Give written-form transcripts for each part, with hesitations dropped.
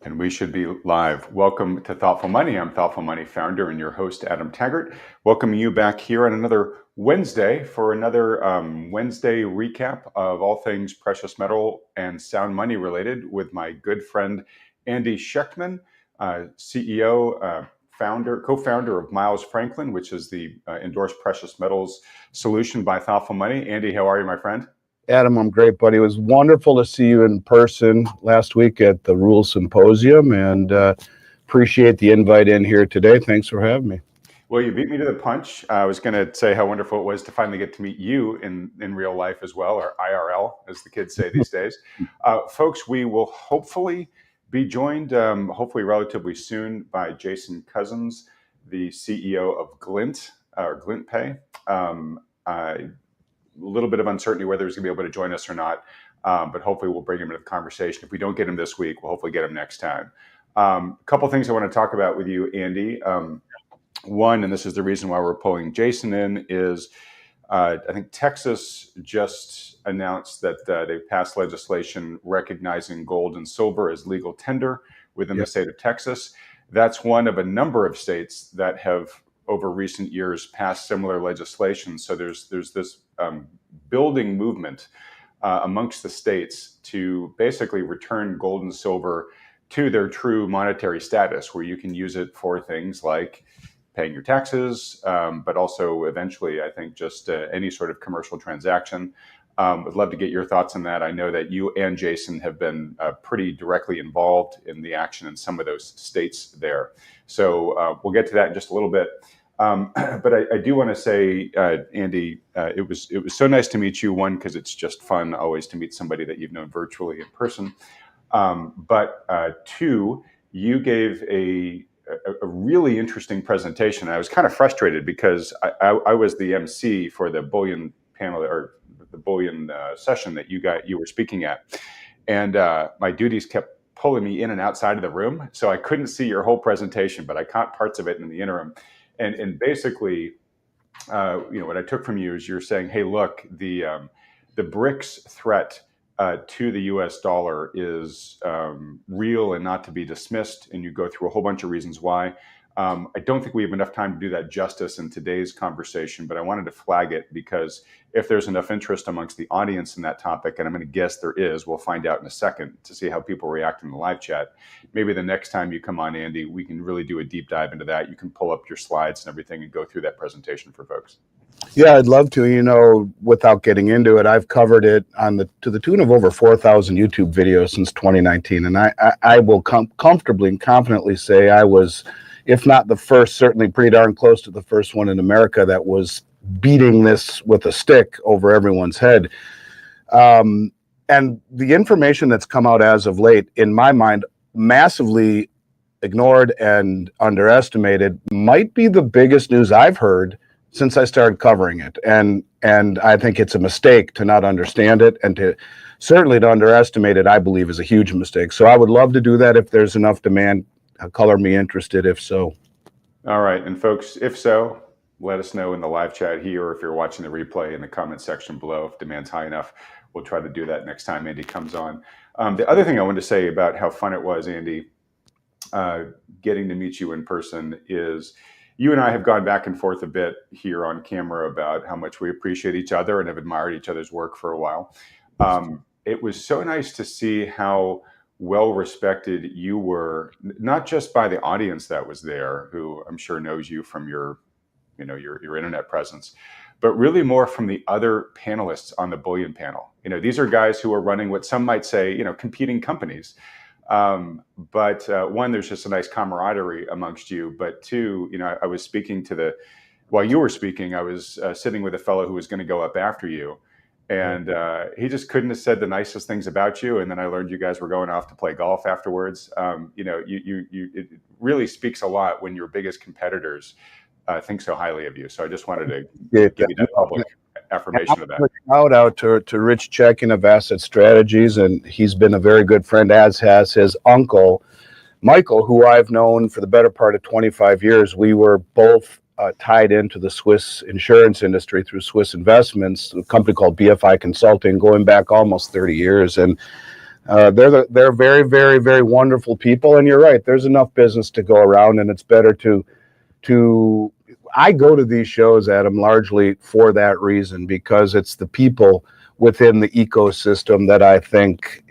And we should be live. Welcome to Thoughtful Money. I'm Thoughtful Money founder and your host, Adam Taggart. Welcoming you back here on another Wednesday for another Wednesday recap of all things precious metal and sound money related with my good friend, Andy Schectman, CEO, co-founder of Miles Franklin, which is the endorsed precious metals solution by Thoughtful Money. Andy, how are you, my friend? Adam, I'm great, buddy. It was wonderful to see you in person last week at the Rules Symposium, and appreciate the invite in here today. Thanks for having me. Well, you beat me to the punch. I was going to say how wonderful it was to finally get to meet you in real life as well, or IRL, as the kids say these days. Folks, we will hopefully be joined, hopefully relatively soon, by Jason Cozens, the CEO of Glint, or Glint Pay. A little bit of uncertainty whether he's going to be able to join us or not, but hopefully we'll bring him into the conversation. If we don't get him this week, we'll hopefully get him next time. A couple of things I want to talk about with you, Andy. One, and this is the reason why we're pulling Jason in, is I think Texas just announced that they've passed legislation recognizing gold and silver as legal tender within the state of Texas. That's one of a number of states that have over recent years passed similar legislation. So there's this building movement amongst the states to basically return gold and silver to their true monetary status, where you can use it for things like paying your taxes, but also eventually, I think, just any sort of commercial transaction. Would love to get your thoughts on that. I know that you and Jason have been pretty directly involved in the action in some of those states there. So we'll get to that in just a little bit. But I do want to say, Andy, it was so nice to meet you. One, because it's just fun always to meet somebody that you've known virtually in person. But two, you gave a really interesting presentation. I was kind of frustrated because I was the MC for the bullion panel, or the bullion session that you were speaking at, and my duties kept pulling me in and outside of the room, so I couldn't see your whole presentation, but I caught parts of it in the interim. And basically, what I took from you is you're saying, hey, look, the BRICS threat to the U.S. dollar is real and not to be dismissed, and you go through a whole bunch of reasons why. I don't think we have enough time to do that justice in today's conversation, but I wanted to flag it because if there's enough interest amongst the audience in that topic, and I'm going to guess there is, we'll find out in a second to see how people react in the live chat. Maybe the next time you come on, Andy, we can really do a deep dive into that. You can pull up your slides and everything and go through that presentation for folks. Yeah, I'd love to. Without getting into it, I've covered it to the tune of over 4,000 YouTube videos since 2019, and I will comfortably and confidently say I was, if not the first, certainly pretty darn close to the first one in America that was beating this with a stick over everyone's head. And the information that's come out as of late, in my mind, massively ignored and underestimated, might be the biggest news I've heard since I started covering it. And I think it's a mistake to not understand it, and certainly to underestimate it, I believe, is a huge mistake. So I would love to do that if there's enough demand. Color me interested if so. All right. And folks, if so, let us know in the live chat here, or if you're watching the replay in the comment section below. If demand's high enough, we'll try to do that next time Andy comes on. The other thing I wanted to say about how fun it was, Andy, getting to meet you in person, is you and I have gone back and forth a bit here on camera about how much we appreciate each other and have admired each other's work for a while. It was so nice to see how well respected you were, not just by the audience that was there, who I'm sure knows you from your internet presence, but really more from the other panelists on the bullion panel. These are guys who are running what some might say, competing companies. But one, there's just a nice camaraderie amongst you. But two, I was speaking while you were speaking, I was sitting with a fellow who was going to go up after you. And he just couldn't have said the nicest things about you. And then I learned you guys were going off to play golf afterwards. It really speaks a lot when your biggest competitors think so highly of you. So I just wanted to give you that public affirmation of that. Shout out to Rich Checkin of Asset Strategies, and he's been a very good friend, as has his uncle, Michael, who I've known for the better part of 25 years. We were both tied into the Swiss insurance industry through Swiss Investments, a company called BFI Consulting, going back almost 30 years. And They're very, very, very wonderful people. And you're right. There's enough business to go around, and it's better to. I go to these shows, Adam, largely for that reason, because it's the people within the ecosystem that I think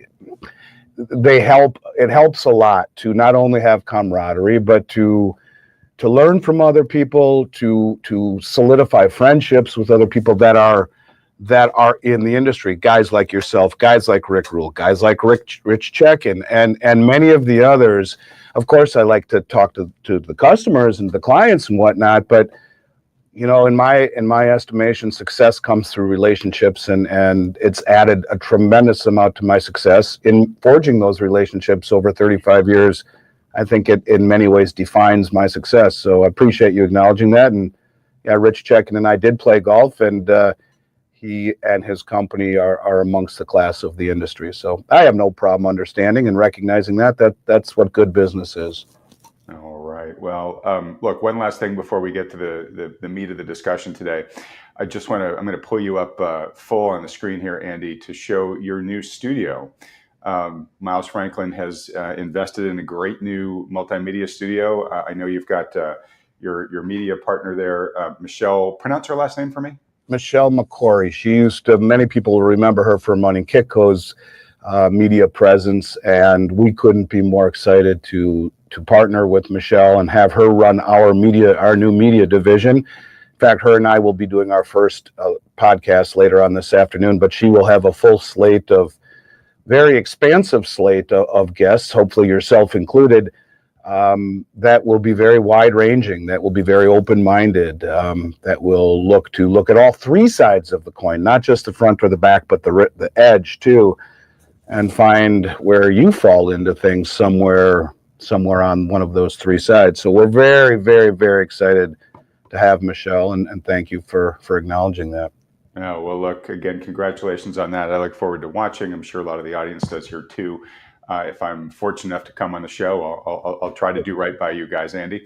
they help. It helps a lot to not only have camaraderie, but to learn from other people, to solidify friendships with other people that are in the industry. Guys like yourself, guys like Rick Rule, guys like Rich Schectman, and many of the others. Of course, I like to talk to the customers and the clients and whatnot, but in my estimation, success comes through relationships, and it's added a tremendous amount to my success in forging those relationships over 35 years. I think it in many ways defines my success. So I appreciate you acknowledging that. And yeah, Rich Schectman and I did play golf, and he and his company are amongst the class of the industry. So I have no problem understanding and recognizing that's what good business is. All right. Well, look, one last thing before we get to the meat of the discussion today. I'm going to pull you up full on the screen here, Andy, to show your new studio. Miles Franklin has invested in a great new multimedia studio. I know you've got your media partner there, Michelle. Pronounce her last name for me. Michelle McCory. Many people will remember her from running Kitco's media presence, and we couldn't be more excited to partner with Michelle and have her run our new media division. In fact, her and I will be doing our first podcast later on this afternoon, but she will have a full very expansive slate of guests, hopefully yourself included, that will be very wide-ranging, that will be very open-minded, that will look at all three sides of the coin, not just the front or the back, but the edge too, and find where you fall into things somewhere on one of those three sides. So we're very, very, very excited to have Michelle, and thank you for acknowledging that. Oh, well, look, again, congratulations on that. I look forward to watching. I'm sure a lot of the audience does here too. If I'm fortunate enough to come on the show, I'll try to do right by you guys, Andy.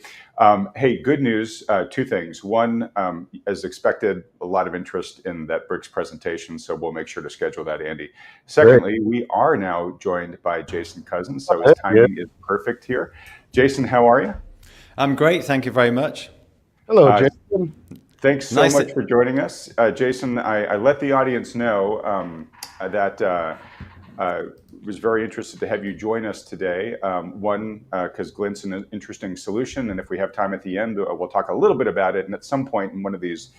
Hey, good news, two things. One, as expected, a lot of interest in that BRICS presentation, so we'll make sure to schedule that, Andy. Secondly, we are now joined by Jason Cozens, so his timing is perfect here. Jason, how are you? I'm great, thank you very much. Hello, Jason. Thanks so much for joining us. Jason, I let the audience know that was very interested to have you join us today. One, because Glint's an interesting solution, and if we have time at the end, we'll talk a little bit about it. And at some point in one of these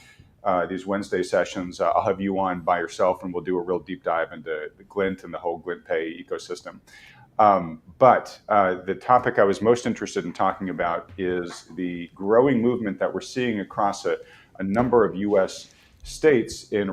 Wednesday sessions, I'll have you on by yourself, and we'll do a real deep dive into the Glint and the whole Glint Pay ecosystem. But the topic I was most interested in talking about is the growing movement that we're seeing across a number of U.S. states in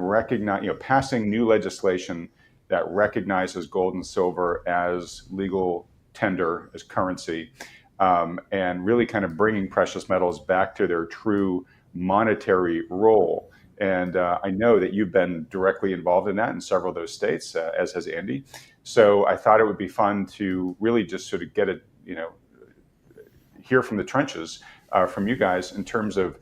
passing new legislation that recognizes gold and silver as legal tender, as currency, and really kind of bringing precious metals back to their true monetary role. And I know that you've been directly involved in that in several of those states, as has Andy. So I thought it would be fun to really just sort of hear from the trenches from you guys in terms of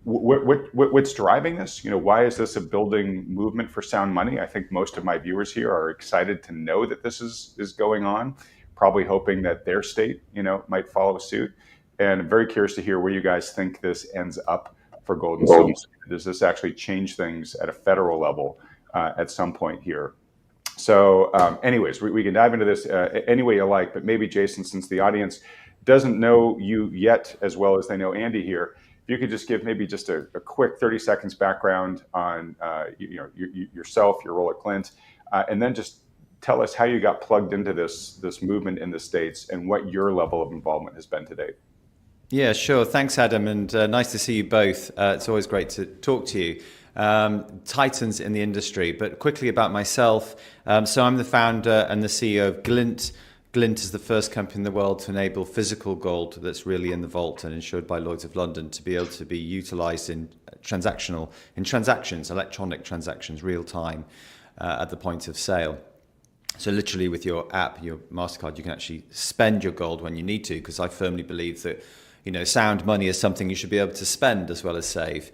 what's driving this? Why is this a building movement for sound money? I think most of my viewers here are excited to know that this is going on, probably hoping that their state, might follow suit. And I'm very curious to hear where you guys think this ends up for gold and silver. Does this actually change things at a federal level at some point here? So anyways, we can dive into this any way you like, but maybe Jason, since the audience doesn't know you yet as well as they know Andy here, if you could just give maybe just a quick 30 seconds background on yourself, your role at Glint, and then just tell us how you got plugged into this movement in the States and what your level of involvement has been to date. Yeah, sure. Thanks, Adam, and nice to see you both. It's always great to talk to you. Titans in the industry, but quickly about myself. So I'm the founder and the CEO of Glint. Glint is the first company in the world to enable physical gold that's really in the vault and insured by Lloyd's of London to be able to be utilized in transactions, electronic transactions, real time at the point of sale. So literally with your app, your MasterCard, you can actually spend your gold when you need to, because I firmly believe that, sound money is something you should be able to spend as well as save.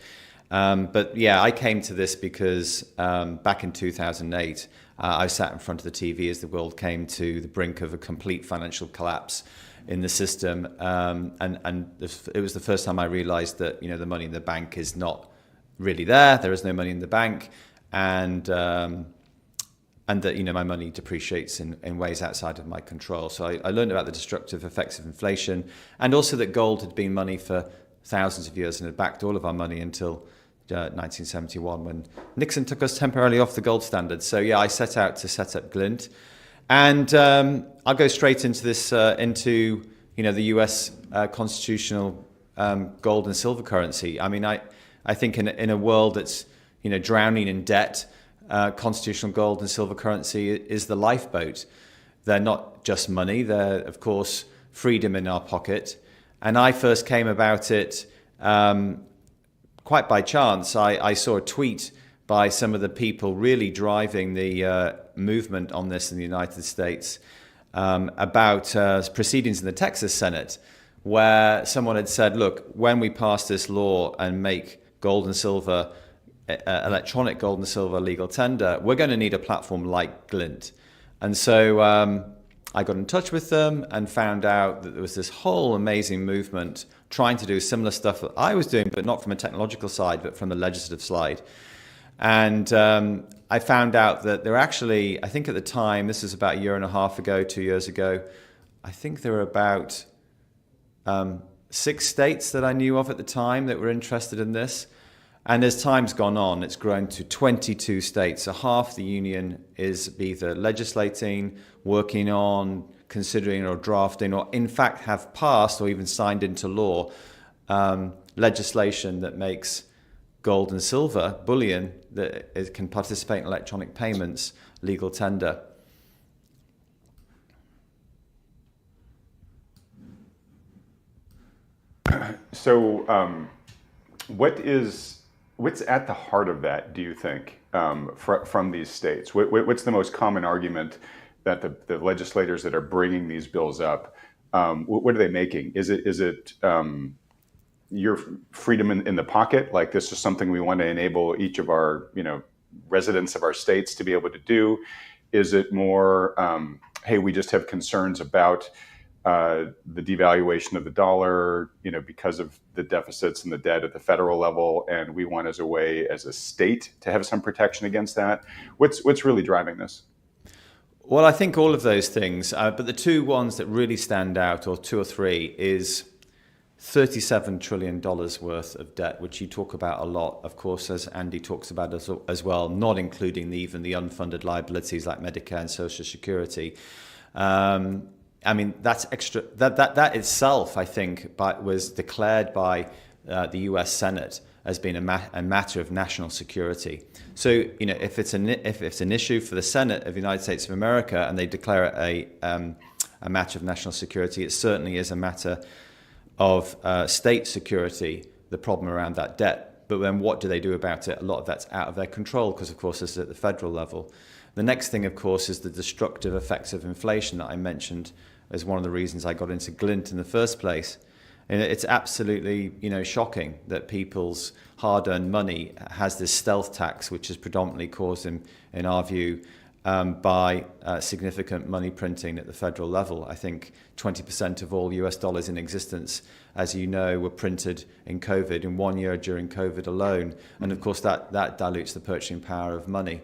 But yeah, I came to this because back in 2008, I sat in front of the TV as the world came to the brink of a complete financial collapse in the system, and it was the first time I realized that the money in the bank is not really there. There is no money in the bank, and that my money depreciates in ways outside of my control. So I learned about the destructive effects of inflation, and also that gold had been money for thousands of years and had backed all of our money until 1971, when Nixon took us temporarily off the gold standard. So yeah, I set out to set up Glint, and I'll go straight into this into the U.S. Constitutional gold and silver currency. I mean, I think in a world that's drowning in debt, constitutional gold and silver currency is the lifeboat. They're not just money; they're of course freedom in our pocket. And I first came about it quite by chance. I saw a tweet by some of the people really driving the movement on this in the United States about proceedings in the Texas Senate, where someone had said, look, when we pass this law and make gold and silver, electronic gold and silver legal tender, we're going to need a platform like Glint. And so I got in touch with them and found out that there was this whole amazing movement trying to do similar stuff that I was doing, but not from a technological side, but from the legislative side. And I found out that there actually, I think at the time, this was about a year and a half ago, 2 years ago, I think there were about 6 states that I knew of at the time that were interested in this. And as time's gone on, it's grown to 22 states. So half the union is either legislating, working on, considering or drafting, or in fact have passed or even signed into law legislation that makes gold and silver bullion that it can participate in electronic payments legal tender. So what's at the heart of that, do you think, from these states? What's the most common argument that the legislators that are bringing these bills up, what are they making? Is it your freedom in the pocket? Like, this is something we want to enable each of our residents of our states to be able to do? Is it more, hey, we just have concerns about the devaluation of the dollar, because of the deficits and the debt at the federal level, and we want as a state to have some protection against that? What's really driving this? Well, I think all of those things, but the two ones that really stand out, or two or three, is $37 trillion worth of debt, which you talk about a lot, of course, as Andy talks about as well, not including even the unfunded liabilities like Medicare and Social Security. I mean, that's extra. That itself, I think, was declared by the U.S. Senate as being a matter of national security. So, if it's an issue for the Senate of the United States of America and they declare it a matter of national security, it certainly is a matter of state security, the problem around that debt. But then what do they do about it? A lot of that's out of their control because, of course, this is at the federal level. The next thing, of course, is the destructive effects of inflation that I mentioned as one of the reasons I got into Glint in the first place. And it's absolutely, shocking that people's hard-earned money has this stealth tax, which is predominantly caused, in our view, by significant money printing at the federal level. I think 20% of all US dollars in existence, as you know, were printed in COVID, in 1 year during COVID alone. And of course, that dilutes the purchasing power of money.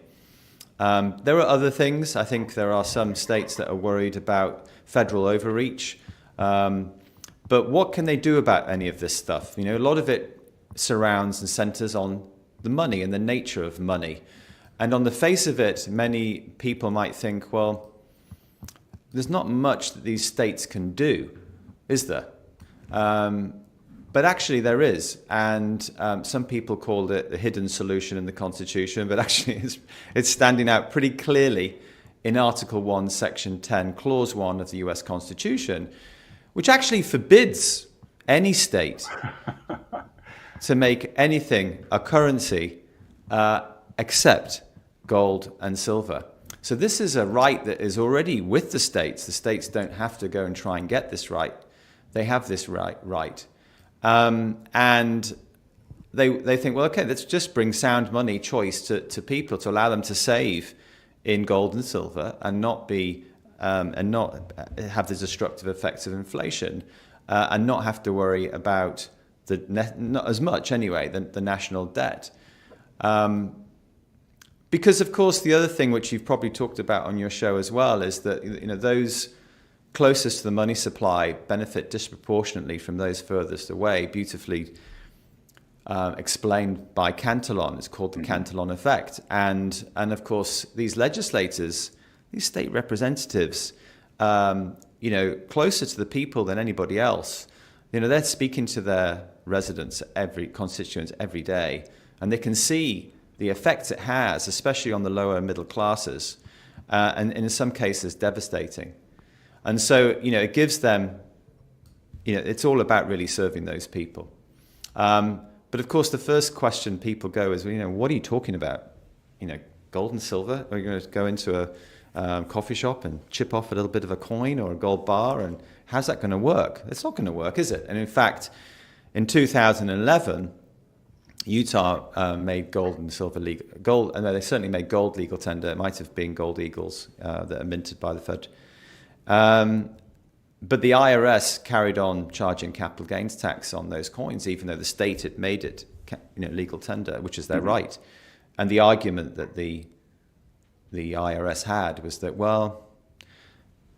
There are other things. I think there are some states that are worried about federal overreach. But what can they do about any of this stuff? A lot of it surrounds and centers on the money and the nature of money. And on the face of it, many people might think, well, there's not much that these states can do, is there? But actually there is. And some people called it the hidden solution in the Constitution, but actually it's standing out pretty clearly in Article 1, Section 10, Clause 1 of the US Constitution, which actually forbids any state to make anything a currency except gold and silver. So this is a right that is already with the states. The states don't have to go and try and get this right. They have this right. And they think, well, okay, let's just bring sound money choice to people to allow them to save in gold and silver and not be and not have the destructive effects of inflation, and not have to worry about not as much anyway the national debt. Because of course the other thing which you've probably talked about on your show as well is that those closest to the money supply benefit disproportionately from those furthest away, beautifully explained by Cantillon. It's called the Cantillon effect. And of course, these legislators, these state representatives, closer to the people than anybody else, they're speaking to their residents, constituents every day, and they can see the effects it has, especially on the lower middle classes, and in some cases devastating. And so, it gives them, it's all about really serving those people. But of course, the first question people go is, what are you talking about? Gold and silver? Are you going to go into a coffee shop and chip off a little bit of a coin or a gold bar? And how's that going to work? It's not going to work, is it? And in fact, in 2011, Utah made gold and silver legal. And they certainly made gold legal tender. It might have been gold eagles that are minted by the Fed. But the IRS carried on charging capital gains tax on those coins, even though the state had made it legal tender, which is their right. And the argument that the IRS had was that, well,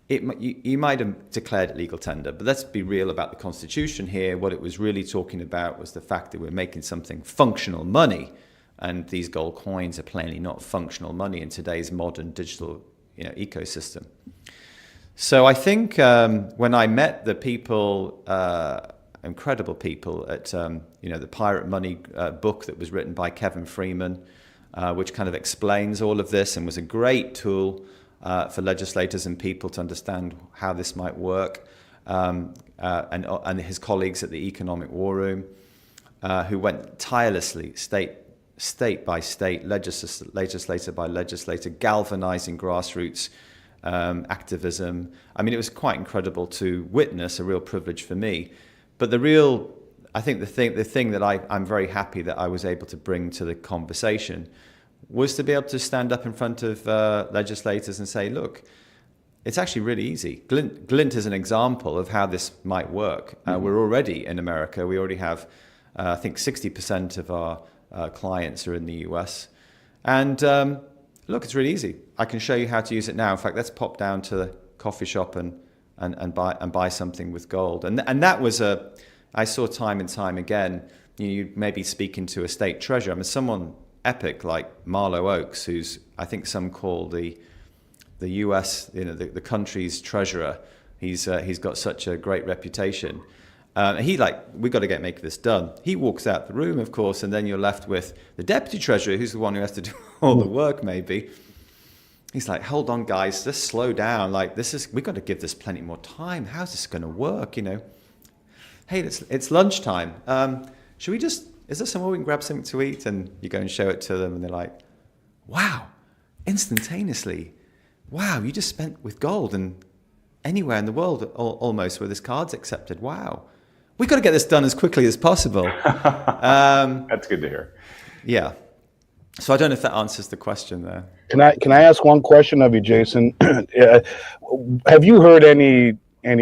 you might have declared it legal tender, but let's be real about the Constitution here. What it was really talking about was the fact that we're making something functional money, and these gold coins are plainly not functional money in today's modern digital ecosystem. So I think when I met the people, incredible people at the Pirate Money book that was written by Kevin Freeman, which kind of explains all of this and was a great tool for legislators and people to understand how this might work, and his colleagues at the Economic War Room, who went tirelessly state by state, legislator by legislator, galvanizing grassroots activism. I mean, it was quite incredible to witness, a real privilege for me. But I think the thing that I'm very happy that I was able to bring to the conversation was to be able to stand up in front of legislators and say, look, it's actually really easy. Glint is an example of how this might work. We're already in America. We already have, I think 60% of our clients are in the US. And look, it's really easy. I can show you how to use it now. In fact, let's pop down to the coffee shop and buy something with gold. And that was I saw time and time again, you may be speaking to a state treasurer. I mean, someone epic like Marlo Oaks, who's, I think some call the US, the country's treasurer. He's got such a great reputation. We got to make this done. He walks out the room, of course, and then you're left with the deputy treasurer, who's the one who has to do all the work, maybe. He's like, hold on, guys, just slow down. We've got to give this plenty more time. How's this going to work, Hey, it's lunchtime. Is there somewhere we can grab something to eat? And you go and show it to them, and they're like, wow, instantaneously. Wow, you just spent with gold and anywhere in the world almost where this card's accepted. Wow. We've got to get this done as quickly as possible. That's good to hear. Yeah. So I don't know if that answers the question there. Can I ask one question of you, Jason? Have you heard any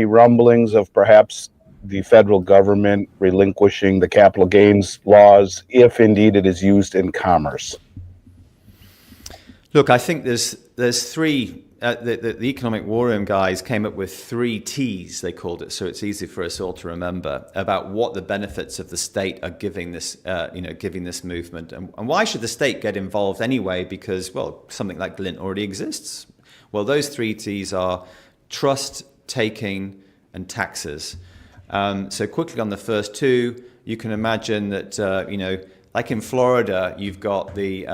rumblings of perhaps the federal government relinquishing the capital gains laws if indeed it is used in commerce? Look, I think there's three. The Economic War Room guys came up with 3 T's, they called it, so it's easy for us all to remember, about what the benefits of the state are giving this movement, and why should the state get involved anyway? Because, well, something like Glint already exists. Well, those 3 T's are trust, taking, and taxes. So quickly on the first 2, you can imagine that like in Florida, you've got the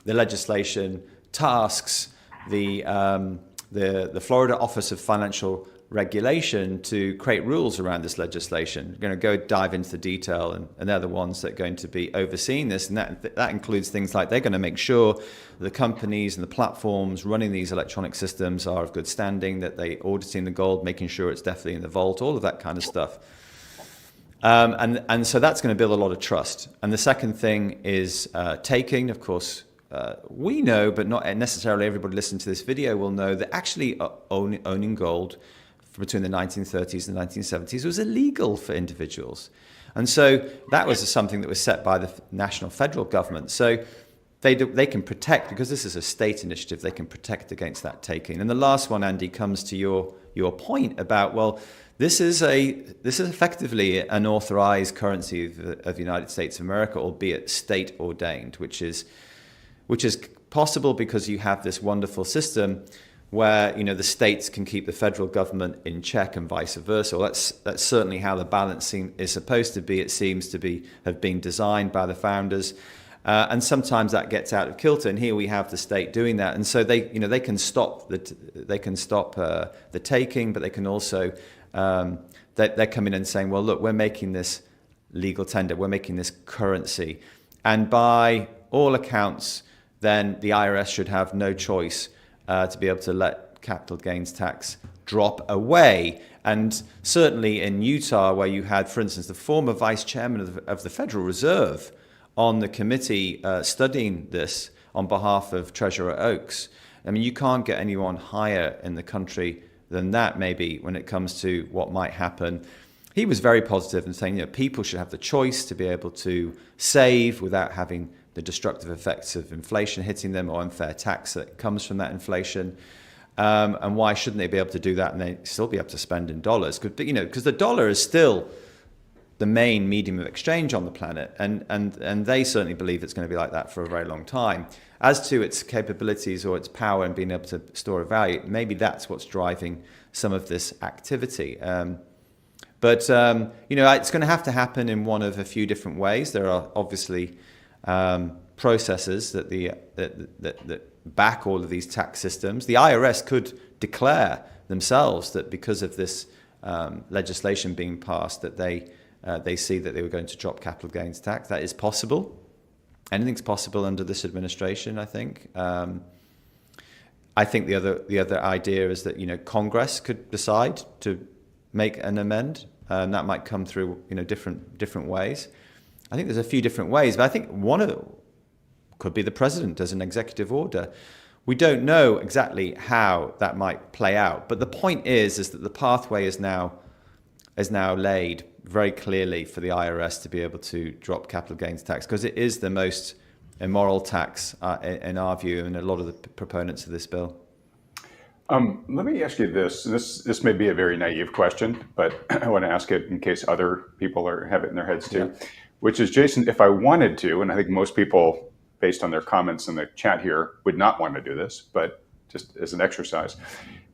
legislation tasks the Florida Office of Financial Regulation to create rules around this legislation. We're going to go dive into the detail, and they're the ones that are going to be overseeing this. And that includes things like they're going to make sure the companies and the platforms running these electronic systems are of good standing, that they're auditing the gold, making sure it's definitely in the vault, all of that kind of stuff. And so that's going to build a lot of trust. And the second thing is taking, of course. we know, but not necessarily everybody listening to this video will know, that actually owning gold between the 1930s and 1970s was illegal for individuals. And so that was something that was set by the national federal government. So they can protect, because this is a state initiative, they can protect against that taking. And the last one, Andy, comes to your point about, well, this is effectively an authorized currency of the United States of America, albeit state ordained, which is possible because you have this wonderful system where, you know, the states can keep the federal government in check and vice versa. Well, that's certainly how the balancing is supposed to be. It seems to have been designed by the founders, and sometimes that gets out of kilter. And here we have the state doing that, and so they can stop the taking, but they can also they're coming in and saying, well, look, we're making this legal tender, we're making this currency, and by all accounts, then the IRS should have no choice to be able to let capital gains tax drop away. And certainly in Utah, where you had, for instance, the former vice chairman of the Federal Reserve on the committee studying this on behalf of Treasurer Oaks. I mean, you can't get anyone higher in the country than that, maybe, when it comes to what might happen. He was very positive in saying, you know, people should have the choice to be able to save without having the destructive effects of inflation hitting them or unfair tax that comes from that inflation. And why shouldn't they be able to do that and they still be able to spend in dollars? Because the dollar is still the main medium of exchange on the planet, and they certainly believe it's going to be like that for a very long time. As to its capabilities or its power and being able to store a value, maybe that's what's driving some of this activity. But it's going to have to happen in one of a few different ways. There are obviously processes that back all of these tax systems. The IRS could declare themselves that because of this legislation being passed, that they see that they were going to drop capital gains tax. That is possible. Anything's possible under this administration, I think. I think the other idea is that, you know, Congress could decide to make an amend, and that might come through, you know, different ways. I think there's a few different ways, but I think one of them could be the president as an executive order. We don't know exactly how that might play out, but the point is that the pathway is now laid very clearly for the IRS to be able to drop capital gains tax, because it is the most immoral tax in our view, and a lot of the proponents of this bill. Let me ask you this. This may be a very naive question, but I want to ask it in case other people have it in their heads too. Yeah. Which is, Jason, if I wanted to, and I think most people, based on their comments in the chat here, would not want to do this, but just as an exercise,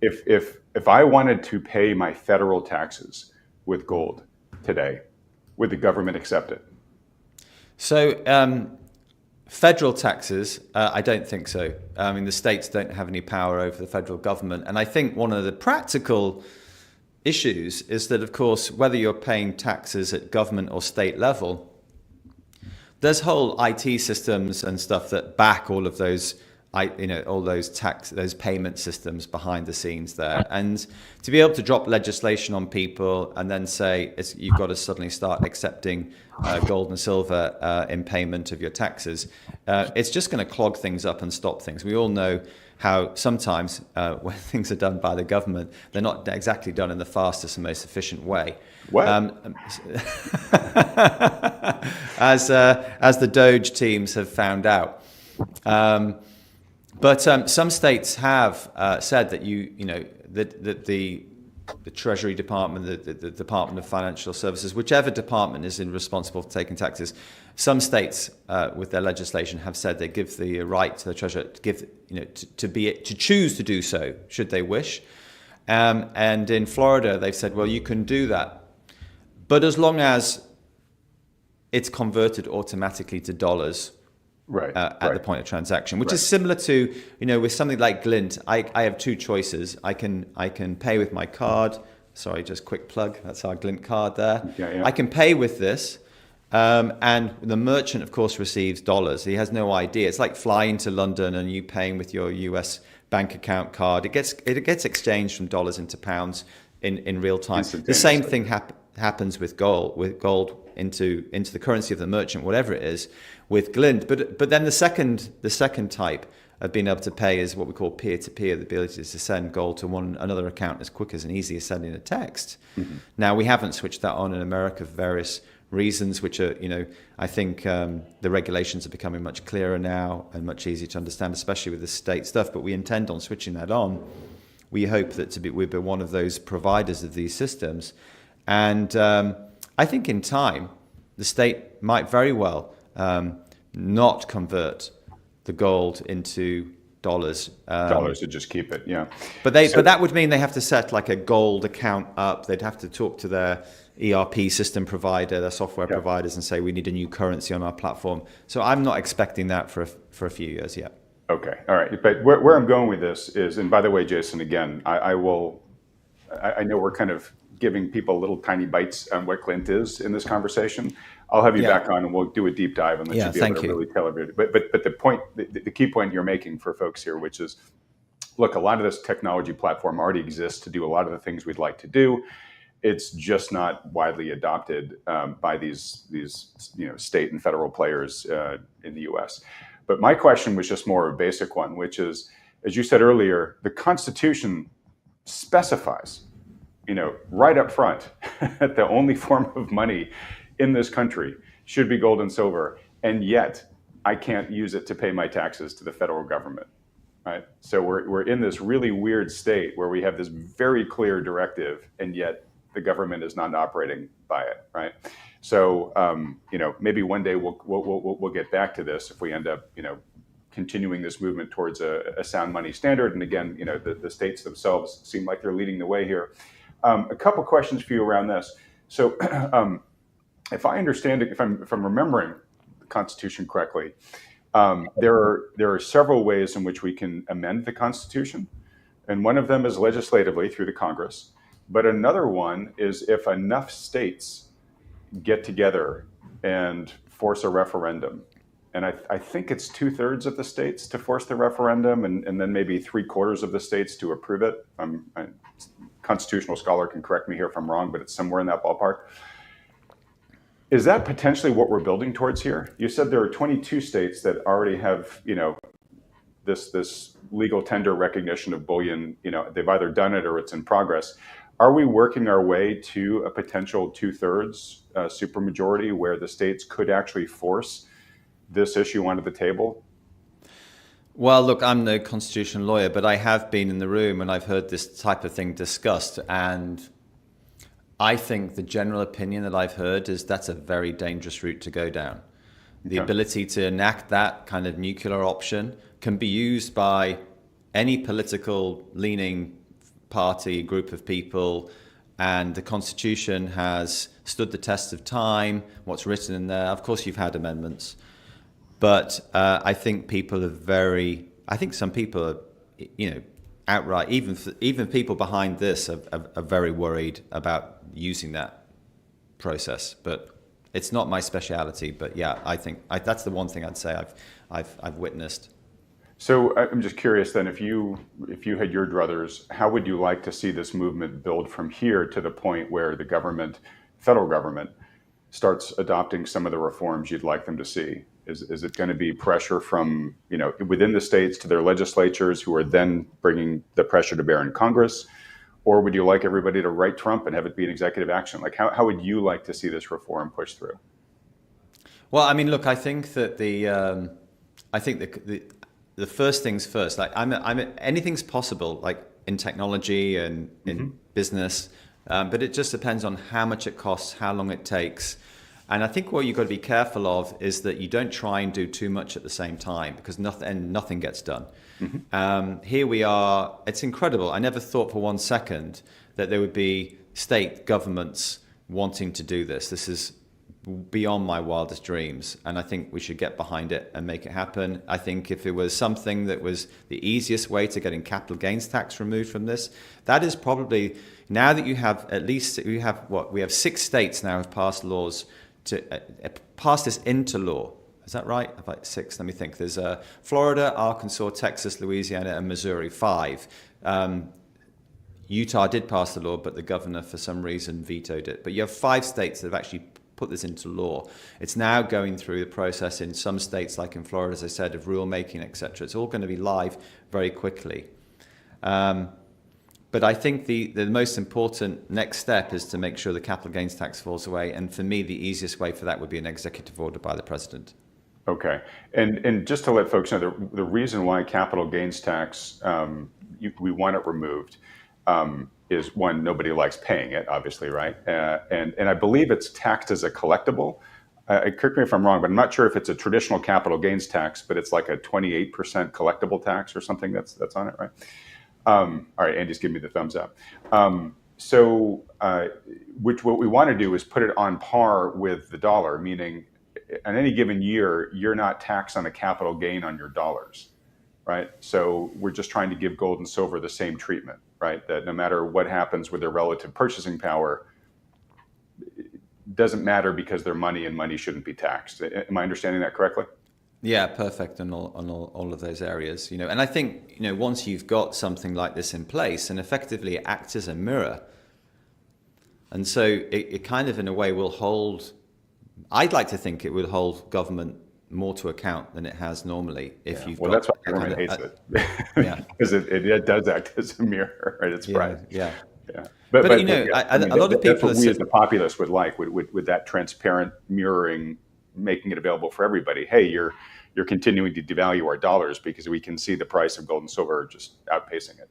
if I wanted to pay my federal taxes with gold today, would the government accept it? So federal taxes, I don't think so. I mean, the states don't have any power over the federal government. And I think one of the practical issues is that, of course, whether you're paying taxes at government or state level, there's whole IT systems and stuff that back all of those, all those payment systems behind the scenes there. And to be able to drop legislation on people and then say you've got to suddenly start accepting gold and silver in payment of your taxes, it's just going to clog things up and stop things. We all know how sometimes when things are done by the government, they're not exactly done in the fastest and most efficient way. What? As the Doge teams have found out. But some states have said that that the Treasury Department, the Department of Financial Services, whichever department is responsible for taking taxes, some states with their legislation have said they give the right to the Treasurer to choose to do so should they wish. And in Florida, they've said, well, you can do that, but as long as it's converted automatically to dollars. Right, at the point of transaction, which is similar to, with something like Glint. I have two choices. I can pay with my card. Sorry, just quick plug. That's our Glint card there. Yeah. I can pay with this, and the merchant, of course, receives dollars. He has no idea. It's like flying to London and you paying with your US bank account card. It gets exchanged from dollars into pounds in real time. The same thing happens with gold into the currency of the merchant, whatever it is, with glint. But then the second type of being able to pay is what we call peer-to-peer, the ability to send gold to one another account as quick as and easy as sending a text. Mm-hmm. Now, we haven't switched that on in America for various reasons, which are, I think the regulations are becoming much clearer now and much easier to understand, especially with the state stuff. But we intend on switching that on. We hope that we'll be one of those providers of these systems. And I think in time, the state might very well not convert the gold into dollars. Dollars to just keep it, yeah. But that would mean they have to set like a gold account up. They'd have to talk to their ERP system provider, their software providers, and say we need a new currency on our platform. So I'm not expecting that for a few years yet. Okay, all right. But where I'm going with this is, and by the way, Jason, again, I know we're kind of giving people little tiny bites on what glint is in this conversation. I'll have you back on and we'll do a deep dive and let you be able to really tell everybody. But the point, the key point you're making for folks here, which is, look, a lot of this technology platform already exists to do a lot of the things we'd like to do. It's just not widely adopted by these state and federal players in the U.S. But my question was just more a basic one, which is, as you said earlier, the Constitution specifies, right up front, that the only form of money in this country should be gold and silver, and yet I can't use it to pay my taxes to the federal government, right? So we're in this really weird state where we have this very clear directive, and yet the government is not operating by it, right? So maybe one day we'll get back to this if we end up continuing this movement towards a sound money standard. And again, the states themselves seem like they're leading the way here. A couple questions for you around this. So if I understand it, if I'm remembering the Constitution correctly, there are several ways in which we can amend the Constitution, and one of them is legislatively through the Congress. But another one is if enough states get together and force a referendum. And I think it's 2/3 of the states to force the referendum, and then maybe 3/4 of the states to approve it. A constitutional scholar can correct me here if I'm wrong, but it's somewhere in that ballpark. Is that potentially what we're building towards here? You said there are 22 states that already have, this legal tender recognition of bullion. They've either done it or it's in progress. Are we working our way to a potential 2/3 supermajority where the states could actually force this issue onto the table? Well, look, I'm no constitutional lawyer, but I have been in the room and I've heard this type of thing discussed. And I think the general opinion that I've heard is that's a very dangerous route to go down. The ability to enact that kind of nuclear option can be used by any political leaning party, group of people, and the Constitution has stood the test of time, what's written in there. Of course, you've had amendments. But I think some people are, outright, even people behind this are very worried about using that process. But it's not my speciality. But yeah, I think that's the one thing I'd say I've witnessed. So I'm just curious then, if you had your druthers, how would you like to see this movement build from here to the point where the government, federal government, starts adopting some of the reforms you'd like them to see? Is it going to be pressure from, within the states to their legislatures who are then bringing the pressure to bear in Congress? Or would you like everybody to write Trump and have it be an executive action? Like, how would you like to see this reform pushed through? Well, I mean, look, I think that the first things first, like anything's possible, like in technology and in business, but it just depends on how much it costs, how long it takes. And I think what you've got to be careful of is that you don't try and do too much at the same time, because nothing gets done. Here we are. It's incredible. I never thought for one second that there would be state governments wanting to do this. This is beyond my wildest dreams, and I think we should get behind it and make it happen. I think if it was something that was the easiest way to getting capital gains tax removed from this, that is probably, now that you have we have 6 states now have passed laws to pass this into law. Is that right? About 6. Let me think. There's Florida, Arkansas, Texas, Louisiana, and Missouri. 5. Utah did pass the law, but the governor, for some reason, vetoed it. But you have 5 states that have actually put this into law. It's now going through the process in some states, like in Florida, as I said, of rulemaking, etc. It's all going to be live very quickly. But I think the most important next step is to make sure the capital gains tax falls away. And for me, the easiest way for that would be an executive order by the president. Okay. And just to let folks know, the reason why capital gains tax, we want it removed, is one, nobody likes paying it, obviously, right? And I believe it's taxed as a collectible. Correct me if I'm wrong, but I'm not sure if it's a traditional capital gains tax, but it's like a 28% collectible tax or something that's on it, right? All right, Andy's giving me the thumbs up. What we want to do is put it on par with the dollar, meaning in any given year, you're not taxed on a capital gain on your dollars, right? So we're just trying to give gold and silver the same treatment, right? That no matter what happens with their relative purchasing power, it doesn't matter because they're money and money shouldn't be taxed. Am I understanding that correctly? Yeah, perfect on all of those areas. And I think, once you've got something like this in place, and effectively it acts as a mirror. And so it kind of, in a way, will hold, I'd like to think it would hold government more to account than it has normally. That's why government hates it. Yeah. Because it does act as a mirror, right? It's pride. Yeah. But a lot of people, that's what we as the populace would like, with that transparent mirroring, making it available for everybody. Hey, you're continuing to devalue our dollars because we can see the price of gold and silver just outpacing it.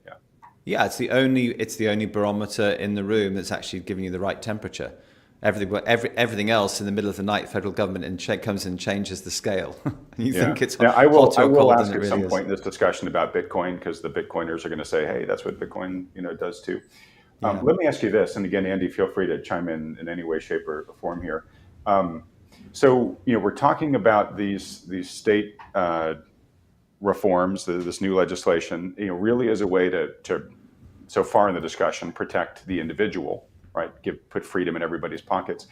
Yeah, it's the only barometer in the room that's actually giving you the right temperature. Everything else in the middle of the night, federal government comes and changes the scale. You think it's hot or cold. I will ask at some point in this discussion about Bitcoin, because the Bitcoiners are going to say, hey, that's what Bitcoin does too. Let me ask you this, and again, Andy, feel free to chime in any way, shape, or form here. So we're talking about these state reforms, this new legislation, really as a way to so far in the discussion, protect the individual, right? Put freedom in everybody's pockets.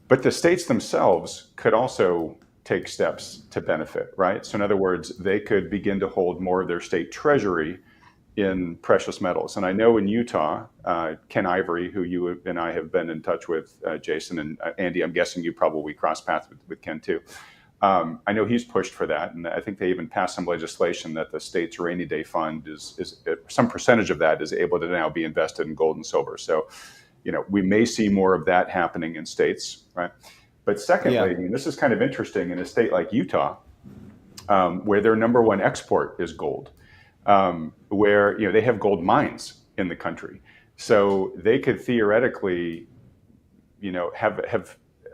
But the states themselves could also take steps to benefit, right? So in other words, they could begin to hold more of their state treasury in precious metals. And I know in Utah, Ken Ivory, who you and I have been in touch with, Jason and Andy, I'm guessing you probably crossed paths with Ken too. I know he's pushed for that, and I think they even passed some legislation that the state's rainy day fund is some percentage of that is able to now be invested in gold and silver. So, we may see more of that happening in states, right? But secondly, and this is kind of interesting, in a state like Utah, where their number one export is gold, where they have gold mines in the country, so they could theoretically, have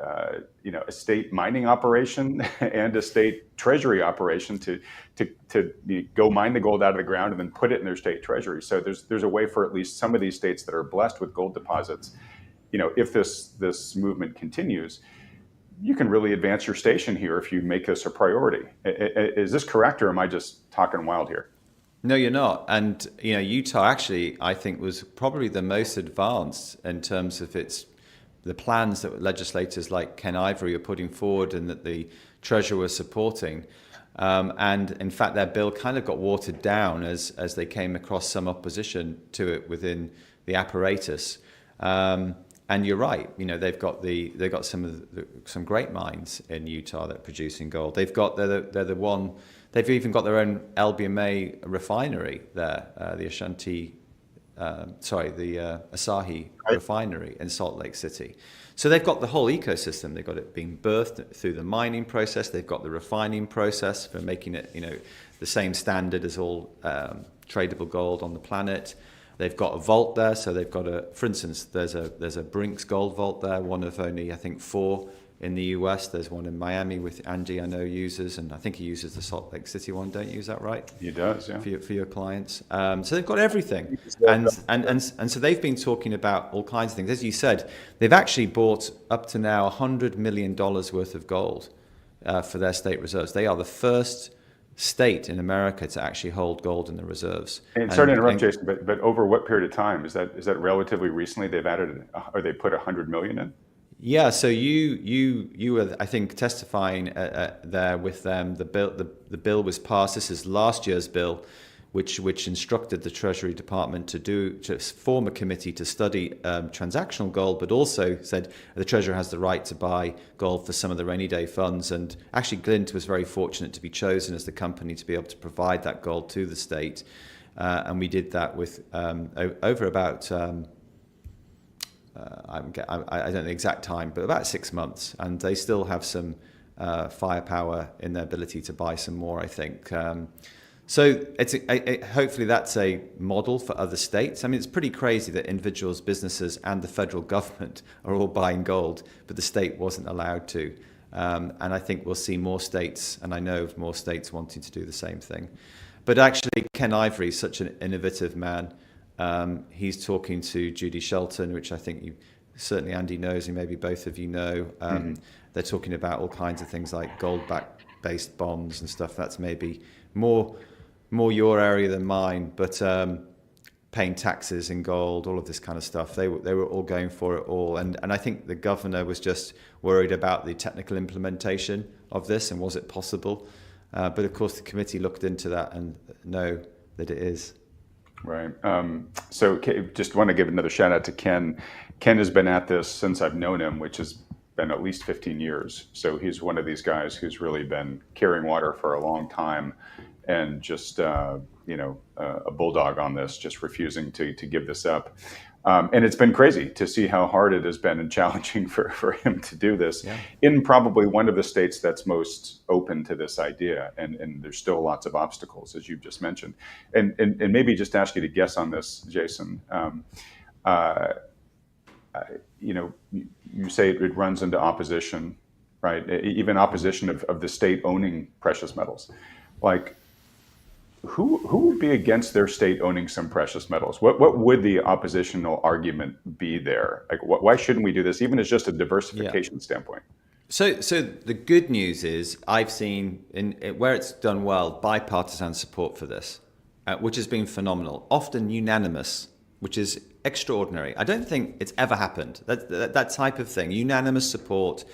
a state mining operation and a state treasury operation to go mine the gold out of the ground and then put it in their state treasury. So there's a way for at least some of these states that are blessed with gold deposits, if this movement continues, you can really advance your station here if you make this a priority. Is this correct, or am I just talking wild here? No, you're not. And Utah actually, I think, was probably the most advanced in terms of the plans that legislators like Ken Ivory are putting forward and that the Treasurer was supporting. And in fact, their bill kind of got watered down as they came across some opposition to it within the apparatus. And you're right, they've got some great mines in Utah that are producing gold. They've even got their own LBMA refinery there, the Asahi refinery in Salt Lake City. So they've got the whole ecosystem. They've got it being birthed through the mining process. They've got the refining process for making it, the same standard as all tradable gold on the planet. They've got a vault there. So they've got for instance, there's a Brinks gold vault there, one of only, I think, 4 in the US. There's one in Miami with Andy, I know, uses, and I think he uses the Salt Lake City one. Don't you use that, right? He does, yeah. For your clients. So they've got everything. And so they've been talking about all kinds of things. As you said, they've actually bought up to now $100 million worth of gold for their state reserves. They are the first state in America to actually hold gold in the reserves. And sorry to interrupt, Jason, but over what period of time? Is that relatively recently they've added, or they put 100 million in? Yeah, so you were, I think, testifying there with them. The bill was passed. This is last year's bill, which instructed the Treasury Department to form a committee to study transactional gold, but also said the Treasury has the right to buy gold for some of the rainy day funds. And actually, Glint was very fortunate to be chosen as the company to be able to provide that gold to the state. And we did that with over about, I don't know the exact time, but about 6 months. And they still have some firepower in their ability to buy some more, I think. So hopefully that's a model for other states. I mean, it's pretty crazy that individuals, businesses, and the federal government are all buying gold, but the state wasn't allowed to. And I think we'll see more states, and I know of more states wanting to do the same thing. But actually, Ken Ivory is such an innovative man. He's talking to Judy Shelton, which I think certainly Andy knows, and maybe both of you know. They're talking about all kinds of things like gold-based bonds and stuff. That's maybe more your area than mine, but paying taxes in gold, all of this kind of stuff. They were all going for it all. And I think the governor was just worried about the technical implementation of this and was it possible? But of course, the committee looked into that and know that it is. Right. So just want to give another shout out to Ken. Ken has been at this since I've known him, which has been at least 15 years. So he's one of these guys who's really been carrying water for a long time and just, a bulldog on this, just refusing to give this up. And it's been crazy to see how hard it has been and challenging for him to do this in probably one of the states that's most open to this idea. And there's still lots of obstacles, as you've just mentioned. And maybe just ask you to guess on this, Jason. You say it runs into opposition, right? Even opposition of the state owning precious metals. Like, who would be against their state owning some precious metals? What would the oppositional argument be there? Like, why shouldn't we do this, even as just a diversification standpoint? So the good news is I've seen where it's done well, bipartisan support for this, which has been phenomenal, often unanimous, which is extraordinary. I don't think it's ever happened, that type of thing, unanimous support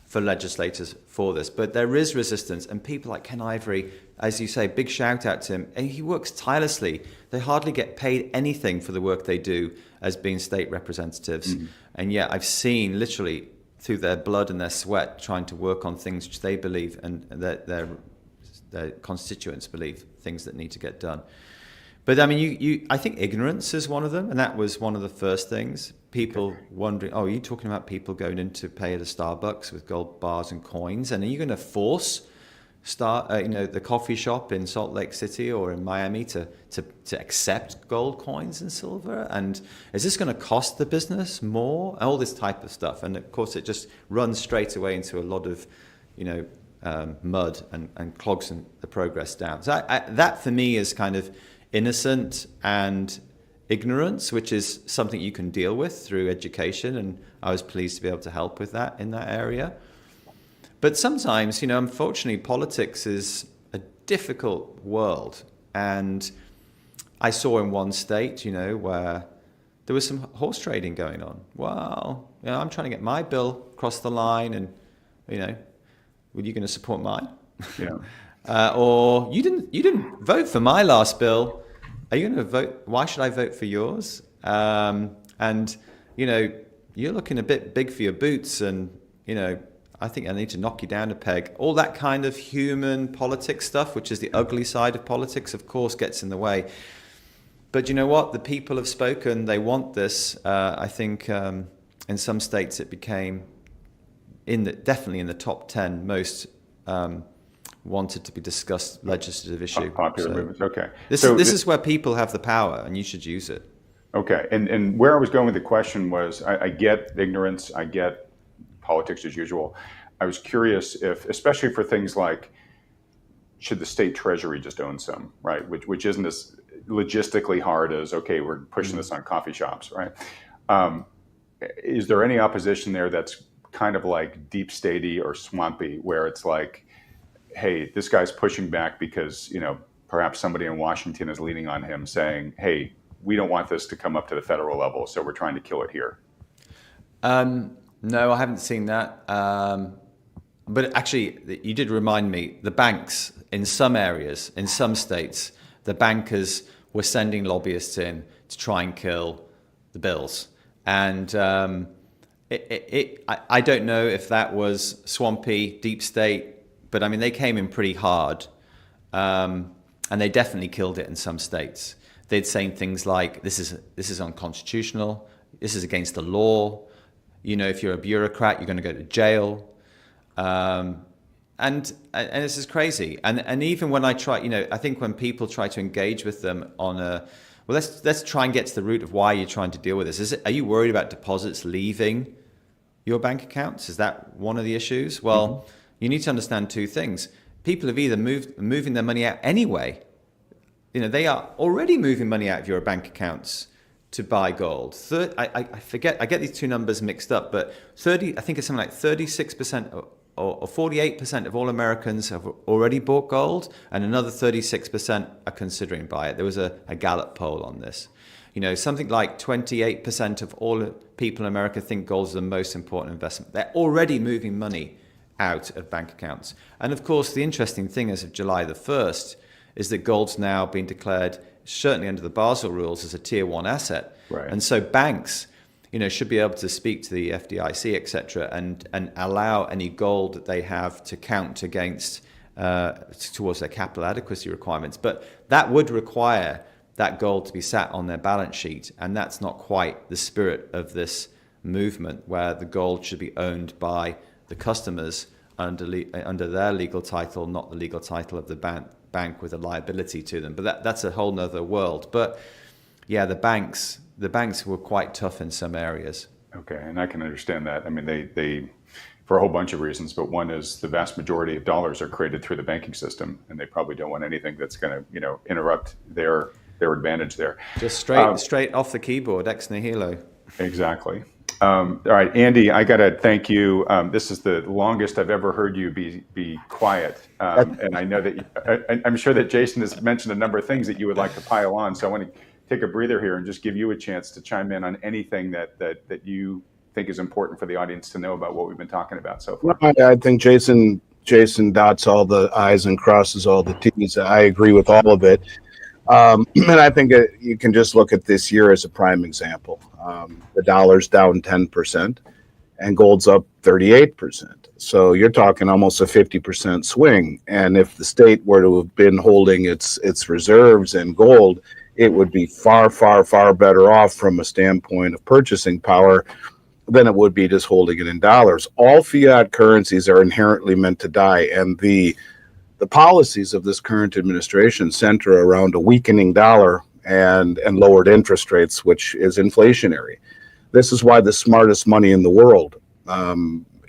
for legislators for this. But there is resistance, and people like Ken Ivory, as you say, big shout out to him. And he works tirelessly. They hardly get paid anything for the work they do as being state representatives. And yet I've seen literally through their blood and their sweat trying to work on things which they believe and their constituents believe, things that need to get done. But I mean, I think ignorance is one of them, and that was one of the first things. People wondering, are you talking about people going in to pay at a Starbucks with gold bars and coins? And are you going to force the coffee shop in Salt Lake City or in Miami to accept gold coins and silver? And is this going to cost the business more? All this type of stuff. And of course, it just runs straight away into a lot of, mud and clogs the progress down. So that for me is kind of innocent and ignorance, which is something you can deal with through education, and I was pleased to be able to help with that in that area. But sometimes, unfortunately, politics is a difficult world, and I saw in one state, where there was some horse trading going on. Well, I'm trying to get my bill across the line, and were you going to support mine? Yeah. Or you didn't vote for my last bill. Are you going to vote? Why should I vote for yours? And you're looking a bit big for your boots, and I think I need to knock you down a peg. All that kind of human politics stuff, which is the ugly side of politics, of course, gets in the way. But you know what? The people have spoken. They want this. I think in some states it became definitely in the top 10 most wanted to be discussed legislative issue. Popular movements. Okay. This is where people have the power, and you should use it. Okay. And where I was going with the question was, I get ignorance, I get politics as usual. I was curious if, especially for things like, should the state treasury just own some, right? Which isn't as logistically hard as, okay, we're pushing this on coffee shops, right? Is there any opposition there that's kind of like deep statey or swampy, where it's like, hey, this guy's pushing back because, perhaps somebody in Washington is leaning on him saying, hey, we don't want this to come up to the federal level, so we're trying to kill it here? No, I haven't seen that. But actually, you did remind me, the banks in some areas, in some states, the bankers were sending lobbyists in to try and kill the bills. And I don't know if that was swampy, deep state, but I mean, they came in pretty hard. And they definitely killed it in some states. They'd say things like, this is unconstitutional, this is against the law. You know, if you're a bureaucrat, you're going to go to jail. And this is crazy. And even when I try, you know, I think when people try to engage with them on a, well, let's try and get to the root of why you're trying to deal with this. Are you worried about deposits leaving your bank accounts? Is that one of the issues? Well, you need to understand two things. People have either moving their money out anyway. You know, they are already moving money out of your bank accounts to buy gold. I forget, I get these two numbers mixed up, but I think it's something like 36% or 48% of all Americans have already bought gold, and another 36% are considering buy it. There was a Gallup poll on this. You know, something like 28% of all people in America think gold is the most important investment. They're already moving money out of bank accounts. And of course, the interesting thing as of July the 1st is that gold's now been declared, certainly under the Basel rules, as a tier 1 asset. Right. And so banks, you know, should be able to speak to the FDIC, et cetera, and allow any gold that they have to count against towards their capital adequacy requirements. But that would require that gold to be sat on their balance sheet. And that's not quite the spirit of this movement, where the gold should be owned by the customers under their legal title, not the legal title of the bank with a liability to them. But that's a whole nother world. But yeah, the banks were quite tough in some areas. Okay, and I can understand that. I mean, they for a whole bunch of reasons, but one is the vast majority of dollars are created through the banking system, and they probably don't want anything that's going to, you know, interrupt their advantage there. Just straight off the keyboard, ex nihilo. Exactly. All right, Andy, I got to thank you. This is the longest I've ever heard you be quiet, and I know that I'm sure that Jason has mentioned a number of things that you would like to pile on. So I want to take a breather here and just give you a chance to chime in on anything that you think is important for the audience to know about what we've been talking about so far. I think Jason dots all the I's and crosses all the T's. I agree with all of it. And I think you can just look at this year as a prime example. The dollar's down 10% and gold's up 38%. So you're talking almost a 50% swing. And if the state were to have been holding its reserves in gold, it would be far, far, far better off from a standpoint of purchasing power than it would be just holding it in dollars. All fiat currencies are inherently meant to die. And the policies of this current administration center around a weakening dollar and lowered interest rates, which is inflationary. This is why the smartest money in the world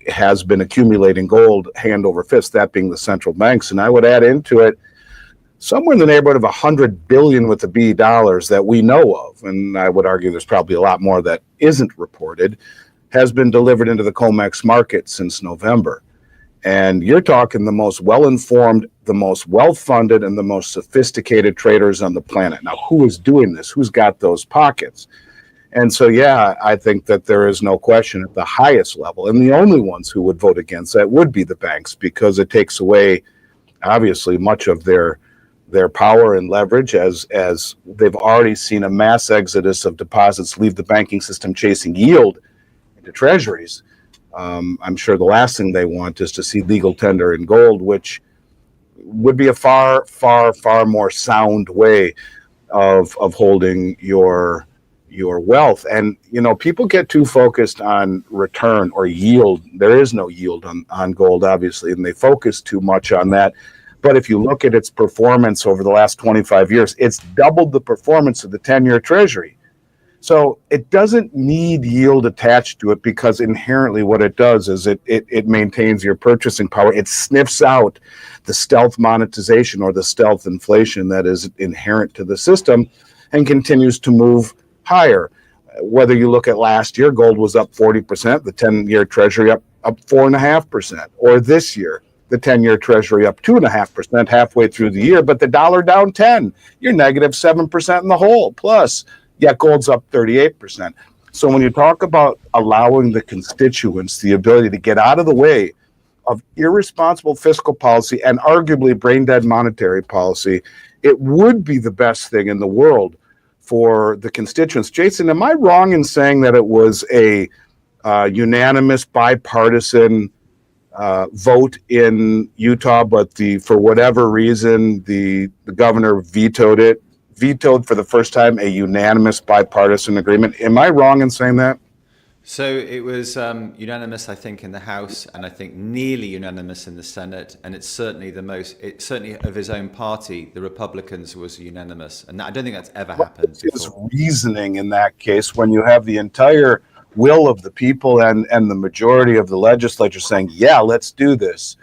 has been accumulating gold hand over fist, that being the central banks. And I would add into it somewhere in the neighborhood of 100 billion with the B dollars that we know of, and I would argue there's probably a lot more that isn't reported, has been delivered into the COMEX market since November. And you're talking the most well-informed, the most well-funded, and the most sophisticated traders on the planet. Now, who is doing this? Who's got those pockets? And so, yeah, I think that there is no question at the highest level. And the only ones who would vote against that would be the banks, because it takes away, obviously, much of their power and leverage, as they've already seen a mass exodus of deposits leave the banking system chasing yield into treasuries. I'm sure the last thing they want is to see legal tender in gold, which would be a far, far, far more sound way of holding your wealth. And, you know, people get too focused on return or yield. There is no yield on gold, obviously, and they focus too much on that. But if you look at its performance over the last 25 years, it's doubled the performance of the 10-year treasury. So it doesn't need yield attached to it, because inherently what it does is it maintains your purchasing power. It sniffs out the stealth monetization or the stealth inflation that is inherent to the system and continues to move higher. Whether you look at last year, gold was up 40%, the 10-year treasury up 4.5%, or this year, the 10-year treasury up 2.5% halfway through the year, but the dollar down 10, you're negative 7% in the hole plus. Yet gold's up 38%. So when you talk about allowing the constituents the ability to get out of the way of irresponsible fiscal policy and arguably brain-dead monetary policy, it would be the best thing in the world for the constituents. Jason, am I wrong in saying that it was a unanimous bipartisan vote in Utah, but for whatever reason, the governor vetoed for the first time a unanimous bipartisan agreement? Am I wrong in saying that? So it was unanimous, I think, in the House, and I think nearly unanimous in the Senate. And it's certainly certainly of his own party, the Republicans, was unanimous. And I don't think that's ever happened before. His reasoning in that case, when you have the entire will of the people and the majority of the legislature saying, yeah, let's do this.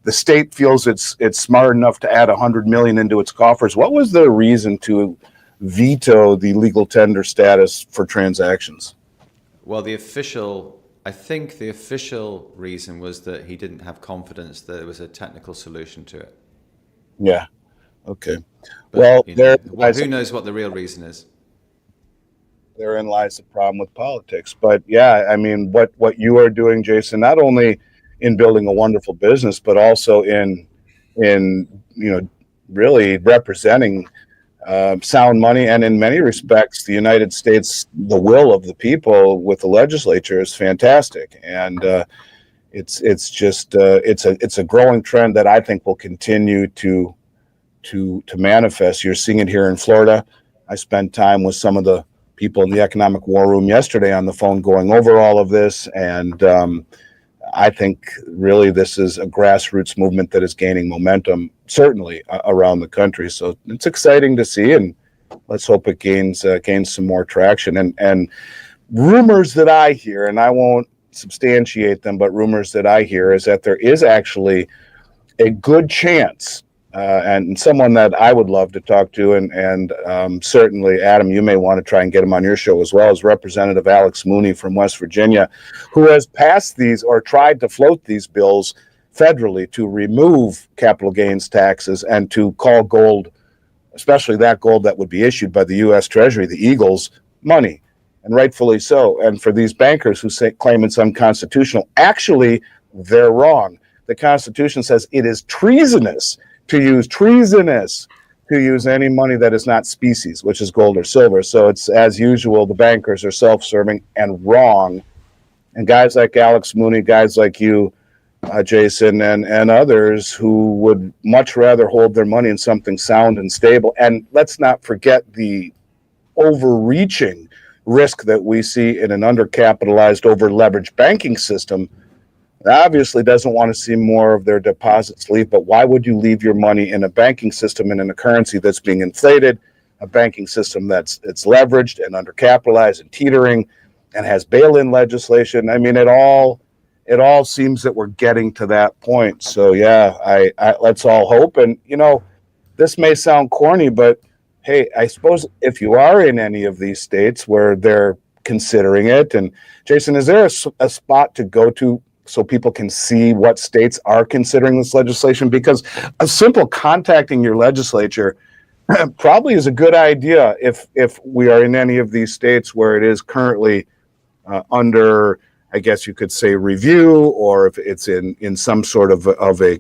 The state feels it's smart enough to add $100 million into its coffers. What was the reason to veto the legal tender status for transactions? Well, I think the official reason was that he didn't have confidence that there was a technical solution to it. Yeah. Okay. But, who knows what the real reason is? Therein lies the problem with politics. But yeah, I mean, what you are doing, Jason, not only in building a wonderful business, but also in really representing sound money, and in many respects, the United States, the will of the people with the legislature is fantastic, and it's a growing trend that I think will continue to manifest. You're seeing it here in Florida. I spent time with some of the people in the economic war room yesterday on the phone going over all of this, and I think really this is a grassroots movement that is gaining momentum, certainly around the country. So it's exciting to see, and let's hope it gains some more traction. And rumors that I hear, and I won't substantiate them, but rumors that I hear is that there is actually a good chance, and someone that I would love to talk to, and certainly, Adam, you may want to try and get him on your show as well, as Representative Alex Mooney from West Virginia, who has passed these or tried to float these bills federally to remove capital gains taxes and to call gold, especially that gold that would be issued by the U.S. Treasury, the Eagles, money, and rightfully so. And for these bankers who claim it's unconstitutional, actually, they're wrong. The Constitution says it is treasonous to use any money that is not species, which is gold or silver. So it's, as usual, the bankers are self-serving and wrong. And guys like Alex Mooney, guys like you, Jason, and others who would much rather hold their money in something sound and stable. And let's not forget the overreaching risk that we see in an undercapitalized, over-leveraged banking system. Obviously doesn't want to see more of their deposits leave, but why would you leave your money in a banking system and in a currency that's being inflated, a banking system that's leveraged and undercapitalized and teetering and has bail-in legislation? I mean, it all seems that we're getting to that point. So yeah, I let's all hope. And this may sound corny, but hey, I suppose if you are in any of these states where they're considering it, and Jason, is there a spot to go to so people can see what states are considering this legislation? Because a simple contacting your legislature probably is a good idea if we are in any of these states where it is currently under, I guess you could say, review, or if it's in some sort of a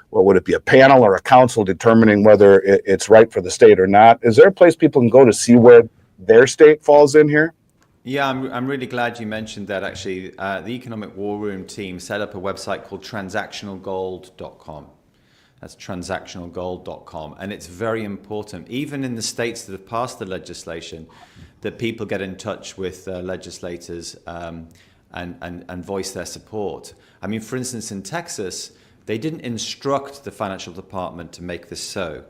what would it be, a panel or a council determining whether it's right for the state or not. Is there a place people can go to see where their state falls in here? Yeah, I'm really glad you mentioned that, actually. The Economic War Room team set up a website called transactionalgold.com. That's transactionalgold.com. And it's very important, even in the states that have passed the legislation, that people get in touch with legislators and voice their support. I mean, for instance, in Texas, they didn't instruct the financial department to make this so,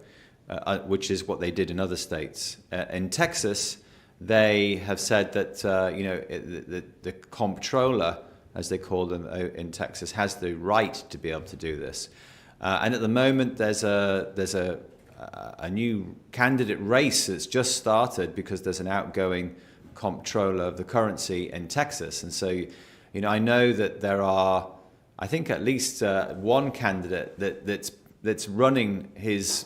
which is what they did in other states. In Texas, they have said that the comptroller, as they call them in Texas, has the right to be able to do this. And at the moment, there's a new candidate race that's just started because there's an outgoing comptroller of the currency in Texas. And so, I know that there are, I think, at least one candidate that's running his,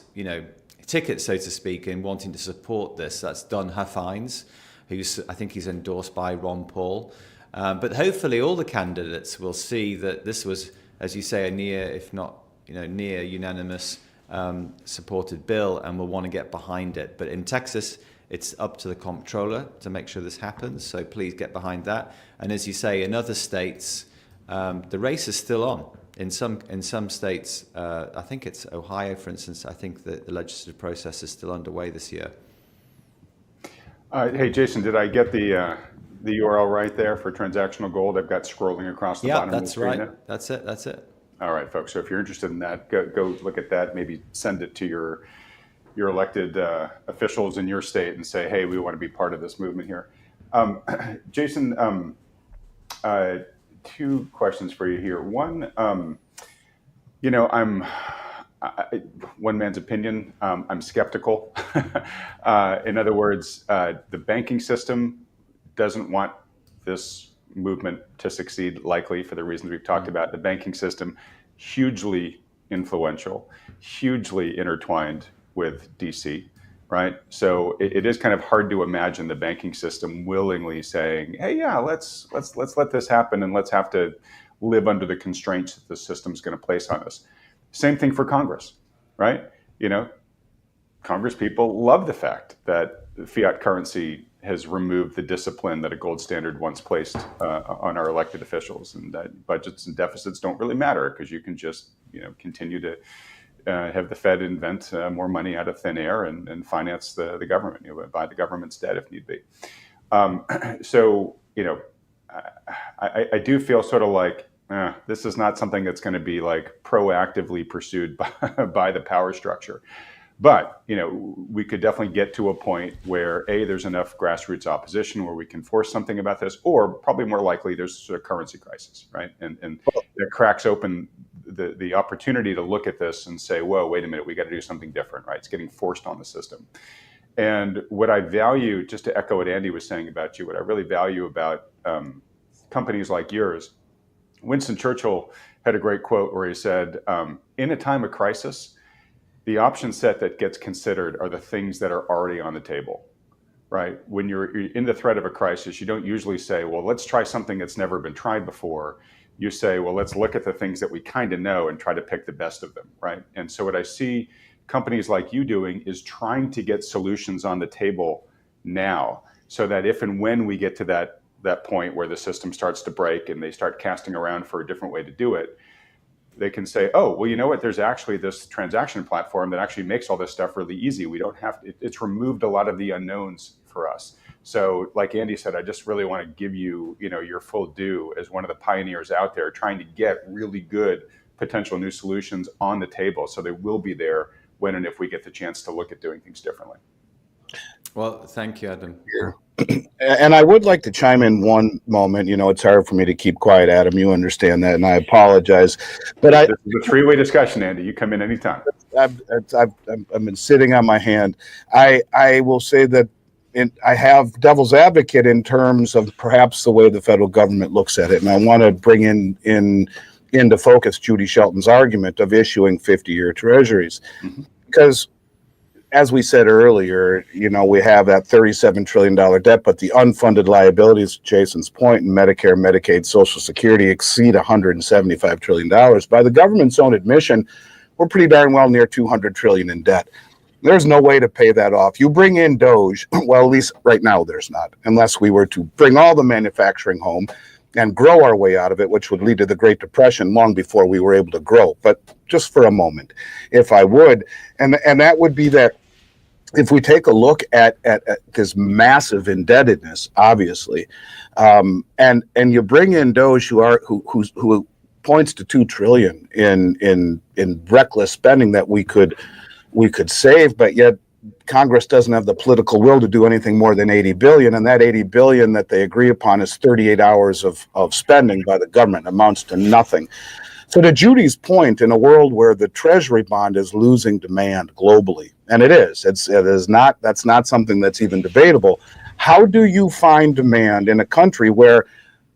ticket, so to speak, in wanting to support this. That's Don Huffines, I think he's endorsed by Ron Paul. But hopefully all the candidates will see that this was, as you say, a near, if not near unanimous supported bill and will want to get behind it. But in Texas, it's up to the comptroller to make sure this happens. So please get behind that. And as you say, in other states, the race is still on. In some states, I think it's Ohio, for instance, I think the legislative process is still underway this year. Hey, Jason, did I get the URL right there for transactional gold? I've got scrolling across the bottom of the screen. Yeah, that's right. That's it. All right, folks. So if you're interested in that, go look at that. Maybe send it to your elected officials in your state and say, hey, we want to be part of this movement here. Jason, two questions for you here. One, one man's opinion, I'm skeptical. In other words, the banking system doesn't want this movement to succeed, likely for the reasons we've talked about. The banking system, hugely influential, hugely intertwined with DC, right? So it is kind of hard to imagine the banking system willingly saying, hey, yeah, let's let this happen, and let's have to live under the constraints that the system's going to place on us. Same thing for Congress, right? Congress people love the fact that fiat currency has removed the discipline that a gold standard once placed on our elected officials, and that budgets and deficits don't really matter because you can just continue to have the Fed invent more money out of thin air and finance the government, buy the government's debt if need be. So I do feel sort of like this is not something that's going to be like proactively pursued by the power structure. But we could definitely get to a point where there's enough grassroots opposition where we can force something about this, or probably more likely there's a currency crisis, right? And it cracks open the opportunity to look at this and say, whoa, wait a minute, we got to do something different, right? It's getting forced on the system. And what I value, just to echo what Andy was saying about you, what I really value about companies like yours, Winston Churchill had a great quote where he said, in a time of crisis, the option set that gets considered are the things that are already on the table, right? When you're in the threat of a crisis, you don't usually say, well, let's try something that's never been tried before. You say, well, let's look at the things that we kind of know and try to pick the best of them, right? And so what I see companies like you doing is trying to get solutions on the table now, so that if and when we get to that point where the system starts to break and they start casting around for a different way to do it, they can say, oh, well, you know what? There's actually this transaction platform that actually makes all this stuff really easy. We don't have to, it's removed a lot of the unknowns for us. So like Andy said, I just really want to give you, your full due as one of the pioneers out there trying to get really good potential new solutions on the table. So they will be there when and if we get the chance to look at doing things differently. Well, thank you, Adam. And I would like to chime in one moment. It's hard for me to keep quiet, Adam. You understand that, and I apologize. But this is a three-way discussion, Andy. You come in anytime. I've been sitting on my hand. I will say that I have devil's advocate in terms of perhaps the way the federal government looks at it, and I want to bring into focus Judy Shelton's argument of issuing 50-year treasuries, because as we said earlier, we have that $37 trillion debt, but the unfunded liabilities, Jason's point, in Medicare, Medicaid, Social Security exceed $175 trillion. By the government's own admission, we're pretty darn well near $200 trillion in debt. There's no way to pay that off. You bring in Doge, well, at least right now there's not, unless we were to bring all the manufacturing home and grow our way out of it, which would lead to the Great Depression long before we were able to grow. But just for a moment, if I would, and that would be that if we take a look at this massive indebtedness, obviously, and you bring in Doge who points to $2 trillion in reckless spending that we could save, but yet Congress doesn't have the political will to do anything more than $80 billion, and that $80 billion that they agree upon is 38 hours of spending by the government, amounts to nothing. So to Judy's point, in a world where the Treasury bond is losing demand globally, and that's not something that's even debatable, how do you find demand in a country where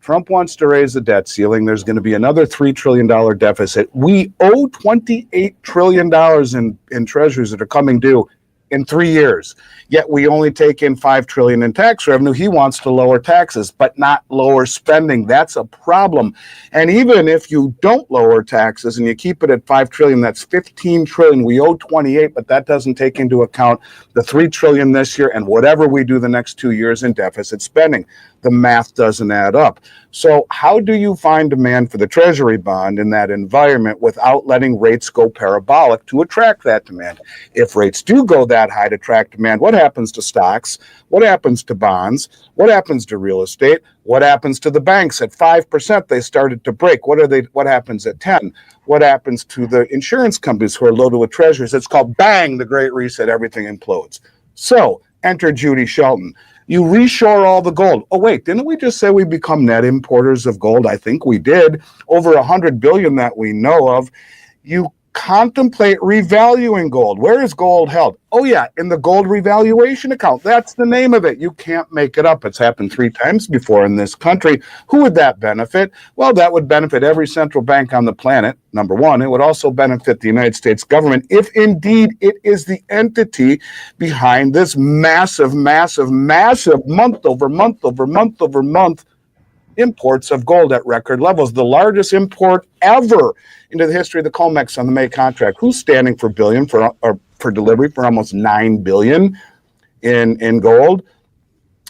Trump wants to raise the debt ceiling? There's going to be another $3 trillion deficit. We owe $28 trillion in treasuries that are coming due in 3 years. Yet we only take in $5 trillion in tax revenue. He wants to lower taxes, but not lower spending. That's a problem. And even if you don't lower taxes and you keep it at $5 trillion, that's $15 trillion. We owe 28, but that doesn't take into account the $3 trillion this year and whatever we do the next 2 years in deficit spending. The math doesn't add up. So how do you find demand for the Treasury bond in that environment without letting rates go parabolic to attract that demand? If rates do go that high to attract demand, what happens to stocks? What happens to bonds? What happens to real estate? What happens to the banks? At 5%, they started to break. What happens at 10? What happens to the insurance companies who are loaded with treasuries? It's called bang, the Great Reset, everything implodes. So enter Judy Shelton. You reshore all the gold. Oh, wait, didn't we just say we become net importers of gold? I think we did. Over 100 billion that we know of. You contemplate revaluing gold. Where is gold held? Oh, yeah, in the gold revaluation account. That's the name of it. You can't make it up. It's happened 3 times before in this country. Who would that benefit? Well, that would benefit every central bank on the planet, number one. It would also benefit the United States government if indeed it is the entity behind this massive, massive, massive month over month over month over month imports of gold at record levels, the largest import ever into the history of the COMEX on the May contract. Who's standing for delivery for almost 9 billion in gold?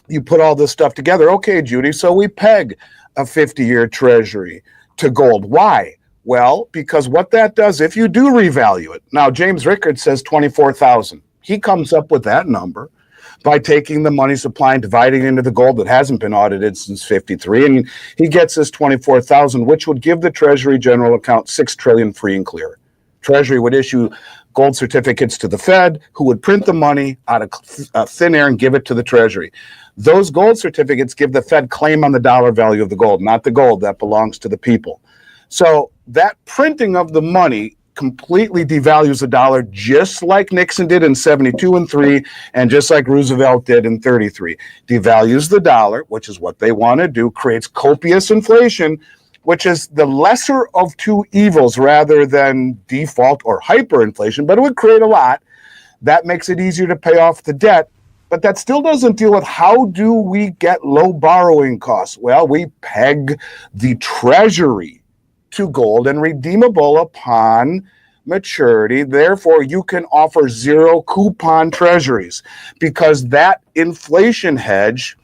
You put all this stuff together. Okay, Judy, so we peg a 50-year treasury to gold. Why? Well, because what that does, if you do revalue it, now James Rickards says 24,000. He comes up with that number by taking the money supply and dividing it into the gold that hasn't been audited since 53. And he gets this 24,000, which would give the Treasury General Account 6 trillion free and clear. Treasury would issue gold certificates to the Fed, who would print the money out of thin air and give it to the Treasury. Those gold certificates give the Fed claim on the dollar value of the gold, not the gold that belongs to the people. So that printing of the money completely devalues the dollar, just like Nixon did in 72 and 3, and just like Roosevelt did in 33. Devalues the dollar, which is what they want to do, creates copious inflation, which is the lesser of two evils rather than default or hyperinflation, but it would create a lot. That makes it easier to pay off the debt, but that still doesn't deal with how do we get low borrowing costs. Well, we peg the Treasury to gold and redeemable upon maturity. Therefore, you can offer zero coupon treasuries because that inflation hedge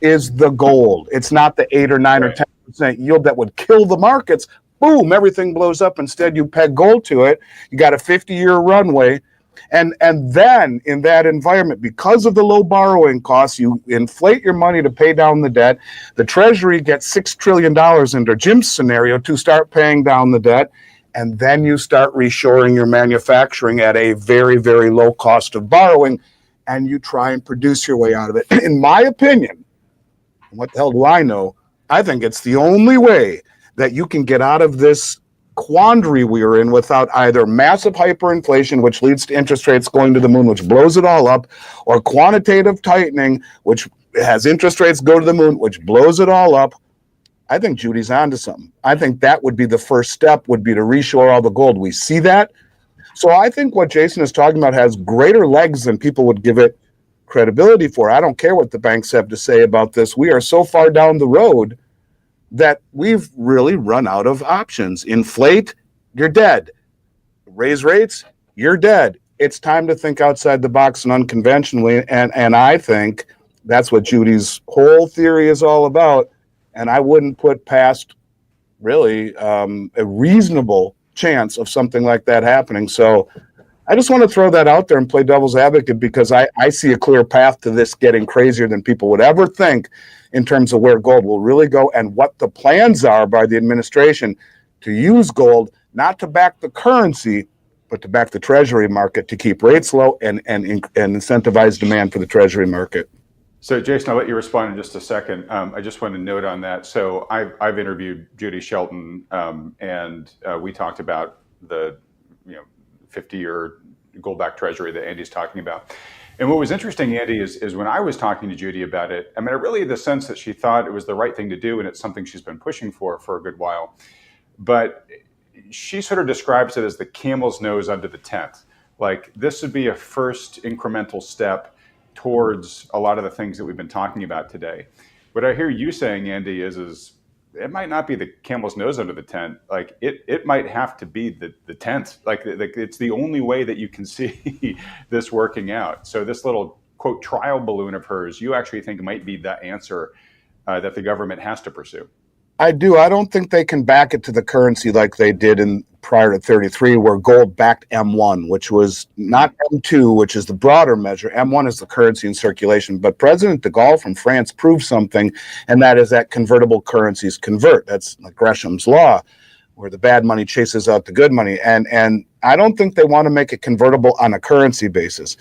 is the gold. It's not the 8 or 9 or 10% yield that would kill the markets. Boom, everything blows up. Instead, you peg gold to it. You got a 50-year runway. And then in that environment, because of the low borrowing costs, you inflate your money to pay down the debt. The Treasury gets $6 trillion under Jim's scenario to start paying down the debt. And then you start reshoring your manufacturing at a very, very low cost of borrowing, and you try and produce your way out of it. In my opinion, what the hell do I know? I think it's the only way that you can get out of this quandary we are in without either massive hyperinflation, which leads to interest rates going to the moon, which blows it all up, or quantitative tightening, which has interest rates go to the moon, which blows it all up. I think Judy's onto something. I think that would be the first step, would be to reshore all the gold. We see that. So I think what Jason is talking about has greater legs than people would give it credibility for. I don't care what the banks have to say about this. We are so far down the road that we've really run out of options. Inflate, you're dead. Raise rates, you're dead. It's time to think outside the box and unconventionally. And I think that's what Judy's whole theory is all about. And I wouldn't put past really a reasonable chance of something like that happening. So I just want to throw that out there and play devil's advocate because I see a clear path to this getting crazier than people would ever think in terms of where gold will really go and what the plans are by the administration to use gold, not to back the currency, but to back the Treasury market to keep rates low and incentivize demand for the Treasury market. So, Jason, I'll let you respond in just a second. I just want to note on that. So, I've interviewed Judy Shelton, and we talked about the 50-year gold-backed Treasury that Andy's talking about. And what was interesting, Andy, is when I was talking to Judy about it, I mean, really the sense that she thought it was the right thing to do, and it's something she's been pushing for a good while. But she sort of describes it as the camel's nose under the tent. like this would be a first incremental step towards a lot of the things that we've been talking about today. What I hear you saying, Andy, is it might not be the camel's nose under the tent. Like it might have to be the tent. Like it's the only way that you can see this working out. So this little quote trial balloon of hers, you actually think might be the answer that the government has to pursue. I do. I don't think they can back it to the currency like they did in prior to 33, where gold backed M1, which was not M2, which is the broader measure. M1 is the currency in circulation. But President de Gaulle from France proved something, and that is that convertible currencies convert. That's like Gresham's law, where the bad money chases out the good money. And I don't think they want to make it convertible on a currency basis.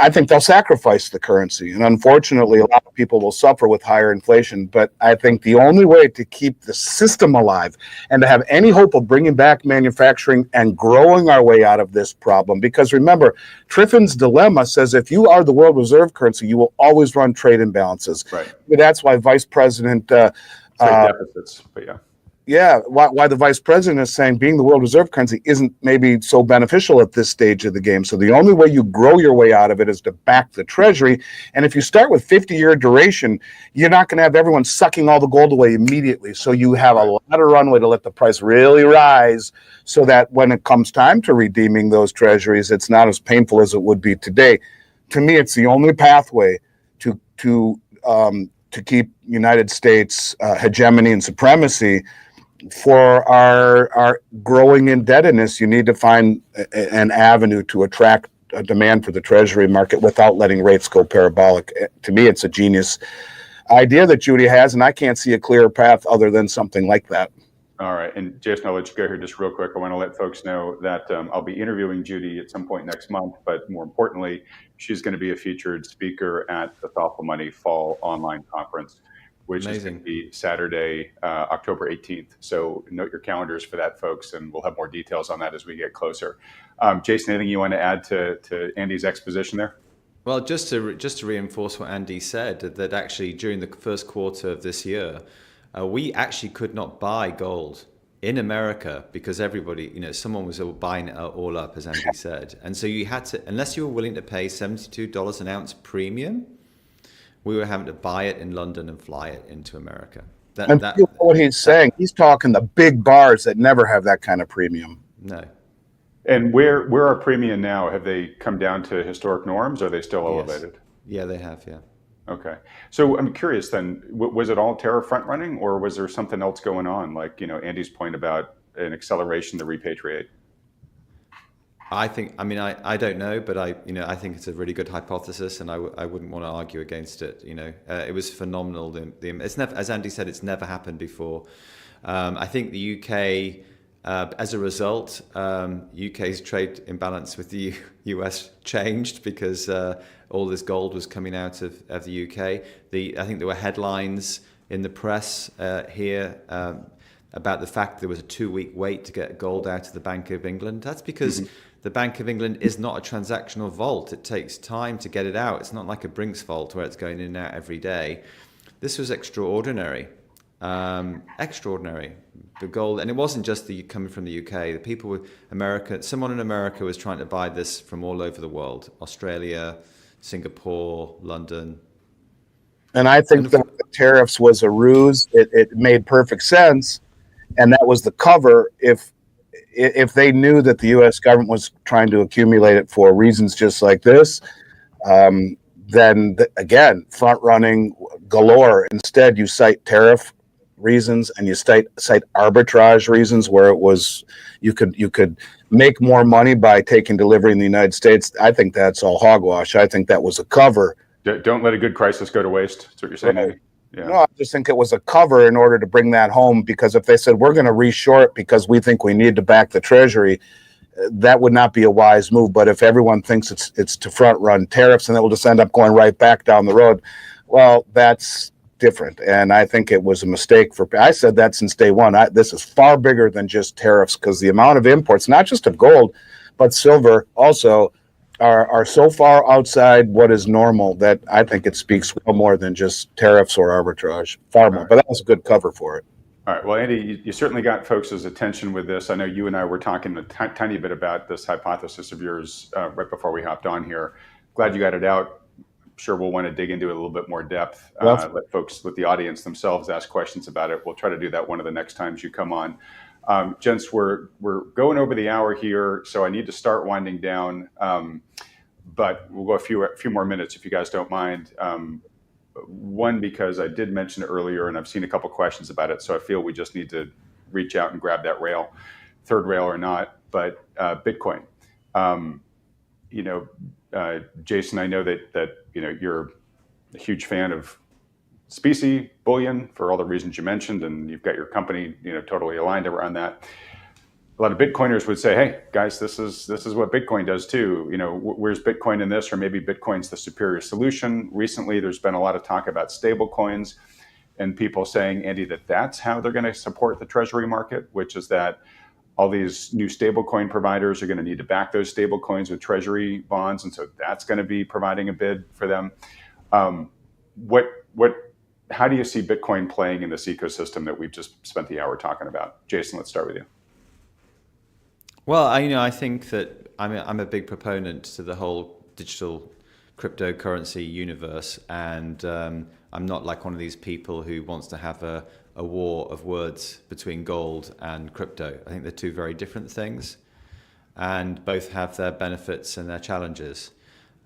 I think they'll sacrifice the currency. And unfortunately, a lot of people will suffer with higher inflation. But I think the only way to keep the system alive and to have any hope of bringing back manufacturing and growing our way out of this problem, because remember, Triffin's dilemma says if you are the world reserve currency, you will always run trade imbalances. Right. That's why Vice President trade deficits, but yeah. Yeah, why the vice president is saying being the world reserve currency isn't maybe so beneficial at this stage of the game. So the only way you grow your way out of it is to back the treasury. And if you start with 50-year duration, you're not going to have everyone sucking all the gold away immediately. So you have a lot of runway to let the price really rise so that when it comes time to redeeming those treasuries, it's not as painful as it would be today. To me, it's the only pathway to keep United States hegemony and supremacy. For our growing indebtedness, you need to find an avenue to attract a demand for the treasury market without letting rates go parabolic. To me, it's a genius idea that Judy has, and I can't see a clearer path other than something like that. All right. And Jason, I'll let you go here just real quick. I want to let folks know that I'll be interviewing Judy at some point next month, but more importantly, she's going to be a featured speaker at the Thoughtful Money Fall Online Conference, which is going to be Saturday, October 18th. So note your calendars for that, folks, and we'll have more details on that as we get closer. Jason, anything you want to add to Andy's exposition there? Well, just to reinforce what Andy said, that actually during the first quarter of this year, we actually could not buy gold in America because everybody, someone was buying it all up, as Andy said. And so you had to, unless you were willing to pay $72 an ounce premium, we were having to buy it in London and fly it into America. What he's saying, he's talking the big bars that never have that kind of premium. No. And where are premium now? Have they come down to historic norms? Or are they still elevated? Yeah, they have, yeah. Okay. So I'm curious then, was it all tariff front running, or was there something else going on? Like, Andy's point about an acceleration to repatriate. I don't know, but I think it's a really good hypothesis, and I wouldn't want to argue against it. It was phenomenal. It's never, as Andy said, it's never happened before. I think the UK, as a result, UK's trade imbalance with the US changed because all this gold was coming out of the UK. I think there were headlines in the press here about the fact there was a 2-week wait to get gold out of the Bank of England. That's because the Bank of England is not a transactional vault. It takes time to get it out. It's not like a Brinks vault where it's going in and out every day. This was extraordinary. Extraordinary. The gold, and it wasn't just coming from the UK. The people with someone in America was trying to buy this from all over the world: Australia, Singapore, London. And I think that the tariffs was a ruse. It made perfect sense, and that was the cover. If they knew that the U.S. government was trying to accumulate it for reasons just like this, then again, front running galore. Instead, you cite tariff reasons and you cite arbitrage reasons where it was you could make more money by taking delivery in the United States. I think that's all hogwash. I think that was a cover. Don't let a good crisis go to waste. That's what you're saying. Right. Yeah. No, I just think it was a cover in order to bring that home, because if they said we're going to reshort because we think we need to back the treasury, that would not be a wise move. But if everyone thinks it's to front run tariffs and it will just end up going right back down the road, well, that's different. And I think it was a mistake. I said that since day one. This is far bigger than just tariffs, because the amount of imports, not just of gold, but silver also, are so far outside what is normal that I think it speaks well more than just tariffs or arbitrage. Far more. But that was a good cover for it. All right. Well, Andy, you certainly got folks' attention with this. I know you and I were talking a tiny bit about this hypothesis of yours right before we hopped on here. Glad you got it out. I'm sure we'll want to dig into it a little bit more depth. Yes. Let the audience themselves ask questions about it. We'll try to do that one of the next times you come on. Gents, we're going over the hour here, so I need to start winding down. But we'll go a few more minutes if you guys don't mind. One, because I did mention it earlier, and I've seen a couple questions about it, so I feel we just need to reach out and grab that rail, third rail or not. But Bitcoin, Jason, I know that you're a huge fan of specie bullion for all the reasons you mentioned, and you've got your company totally aligned around that. A lot of Bitcoiners would say, "Hey, guys, this is what Bitcoin does too. Where's Bitcoin in this? Or maybe Bitcoin's the superior solution." Recently, there's been a lot of talk about stable coins, and people saying, Andy, that's how they're going to support the treasury market, which is that all these new stablecoin providers are going to need to back those stable coins with treasury bonds, and so that's going to be providing a bid for them. How do you see Bitcoin playing in this ecosystem that we've just spent the hour talking about? Jason, let's start with you. Well, I think that I'm a big proponent to the whole digital cryptocurrency universe, and I'm not like one of these people who wants to have a war of words between gold and crypto. I think they're two very different things, and both have their benefits and their challenges.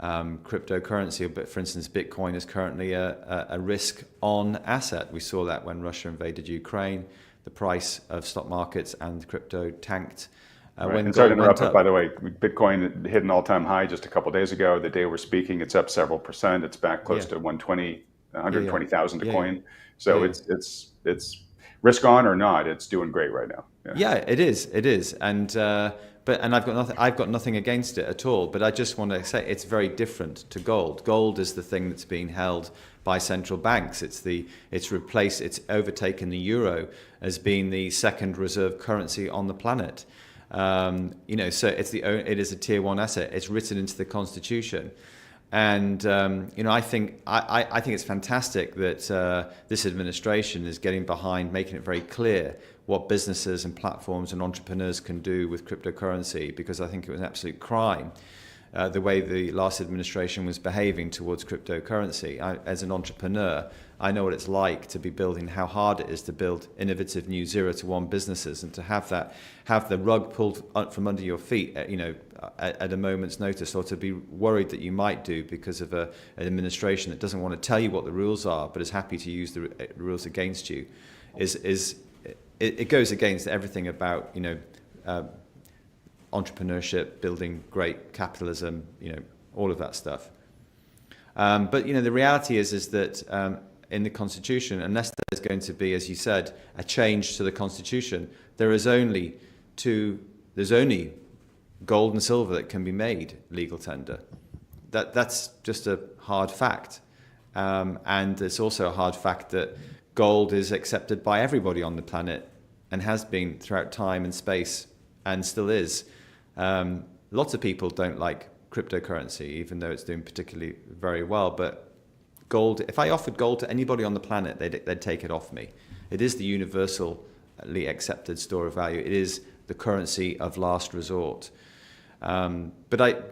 Cryptocurrency, but for instance, Bitcoin is currently a risk-on asset. We saw that when Russia invaded Ukraine. The price of stock markets and crypto tanked. Right. Sorry to interrupt, but by the way, Bitcoin hit an all-time high just a couple of days ago. The day we're speaking, it's up several percent. It's back close to 120,000 a coin. So it's risk on or not, it's doing great right now. Yeah, it is, and I've got nothing against it at all. But I just want to say it's very different to gold. Gold is the thing that's being held by central banks. It's overtaken the euro as being the second reserve currency on the planet. So it is a tier one asset. It's written into the constitution, and I think it's fantastic that this administration is getting behind making it very clear what businesses and platforms and entrepreneurs can do with cryptocurrency, because I think it was an absolute crime the way the last administration was behaving towards cryptocurrency. As an entrepreneur, I know what it's like to be building, how hard it is to build innovative new 0 to 1 businesses, and to have the rug pulled from under your feet, at a moment's notice, or to be worried that you might do because of an administration that doesn't want to tell you what the rules are, but is happy to use the rules against you, it goes against everything about entrepreneurship, building great capitalism, all of that stuff. But the reality is that in the Constitution, unless there's going to be, as you said, a change to the Constitution, there's only gold and silver that can be made legal tender. That's just a hard fact, and it's also a hard fact that gold is accepted by everybody on the planet and has been throughout time and space, and still is. Lots of people don't like cryptocurrency, even though it's doing particularly very well. But gold, if I offered gold to anybody on the planet, they'd take it off me. It is the universally accepted store of value. It is the currency of last resort. But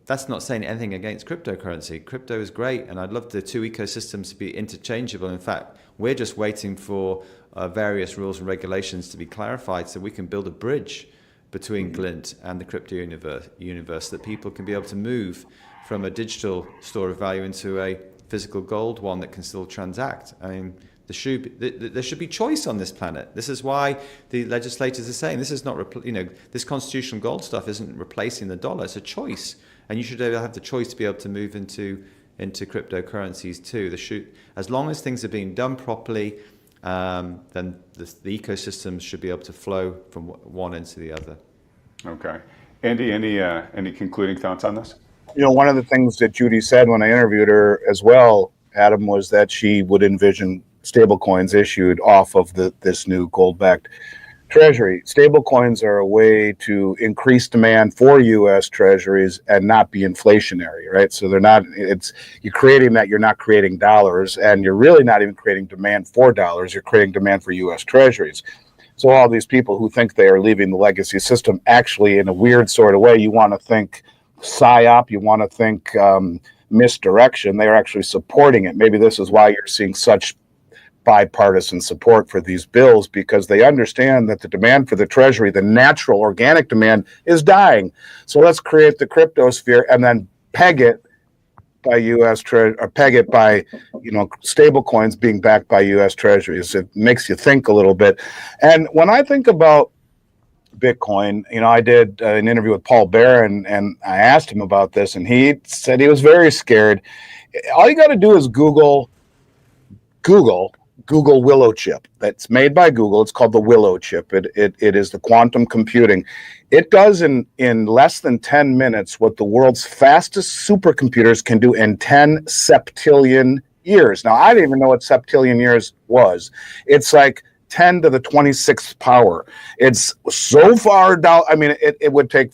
that's not saying anything against cryptocurrency. Crypto is great, and I'd love the two ecosystems to be interchangeable. In fact, we're just waiting for various rules and regulations to be clarified so we can build a bridge between Glint and the crypto universe, that people can be able to move from a digital store of value into a physical gold one that can still transact. I mean, there should be choice on this planet. This is why the legislators are saying this is not, this constitutional gold stuff isn't replacing the dollar. It's a choice, and you should have the choice to be able to move into cryptocurrencies too. As long as things are being done properly, then the ecosystems should be able to flow from one end to the other. Okay, Andy, any concluding thoughts on this? One of the things that Judy said when I interviewed her as well, Adam, was that she would envision stable coins issued off of this new gold-backed Treasury. Stable coins are a way to increase demand for U.S. Treasuries and not be inflationary, right? So you're creating that, you're not creating dollars, and you're really not even creating demand for dollars, you're creating demand for U.S. Treasuries. So all these people who think they are leaving the legacy system, actually in a weird sort of way, you want to think PSYOP, you want to think misdirection, they're actually supporting it. Maybe this is why you're seeing such bipartisan support for these bills, because they understand that the demand for the Treasury, the natural organic demand, is dying. So let's create the cryptosphere and then peg it by U.S. or peg it by, stable coins being backed by U.S. Treasuries. It makes you think a little bit. And when I think about Bitcoin, I did an interview with Paul Barron, and I asked him about this, and he said he was very scared. All you got to do is Google Willow chip. That's made by Google. It's called the Willow chip. It is the quantum computing. It does in less than 10 minutes what the world's fastest supercomputers can do in 10 septillion years. Now, I didn't even know what septillion years was. It's like 10 to the 26th power. It's so far down. I mean, it would take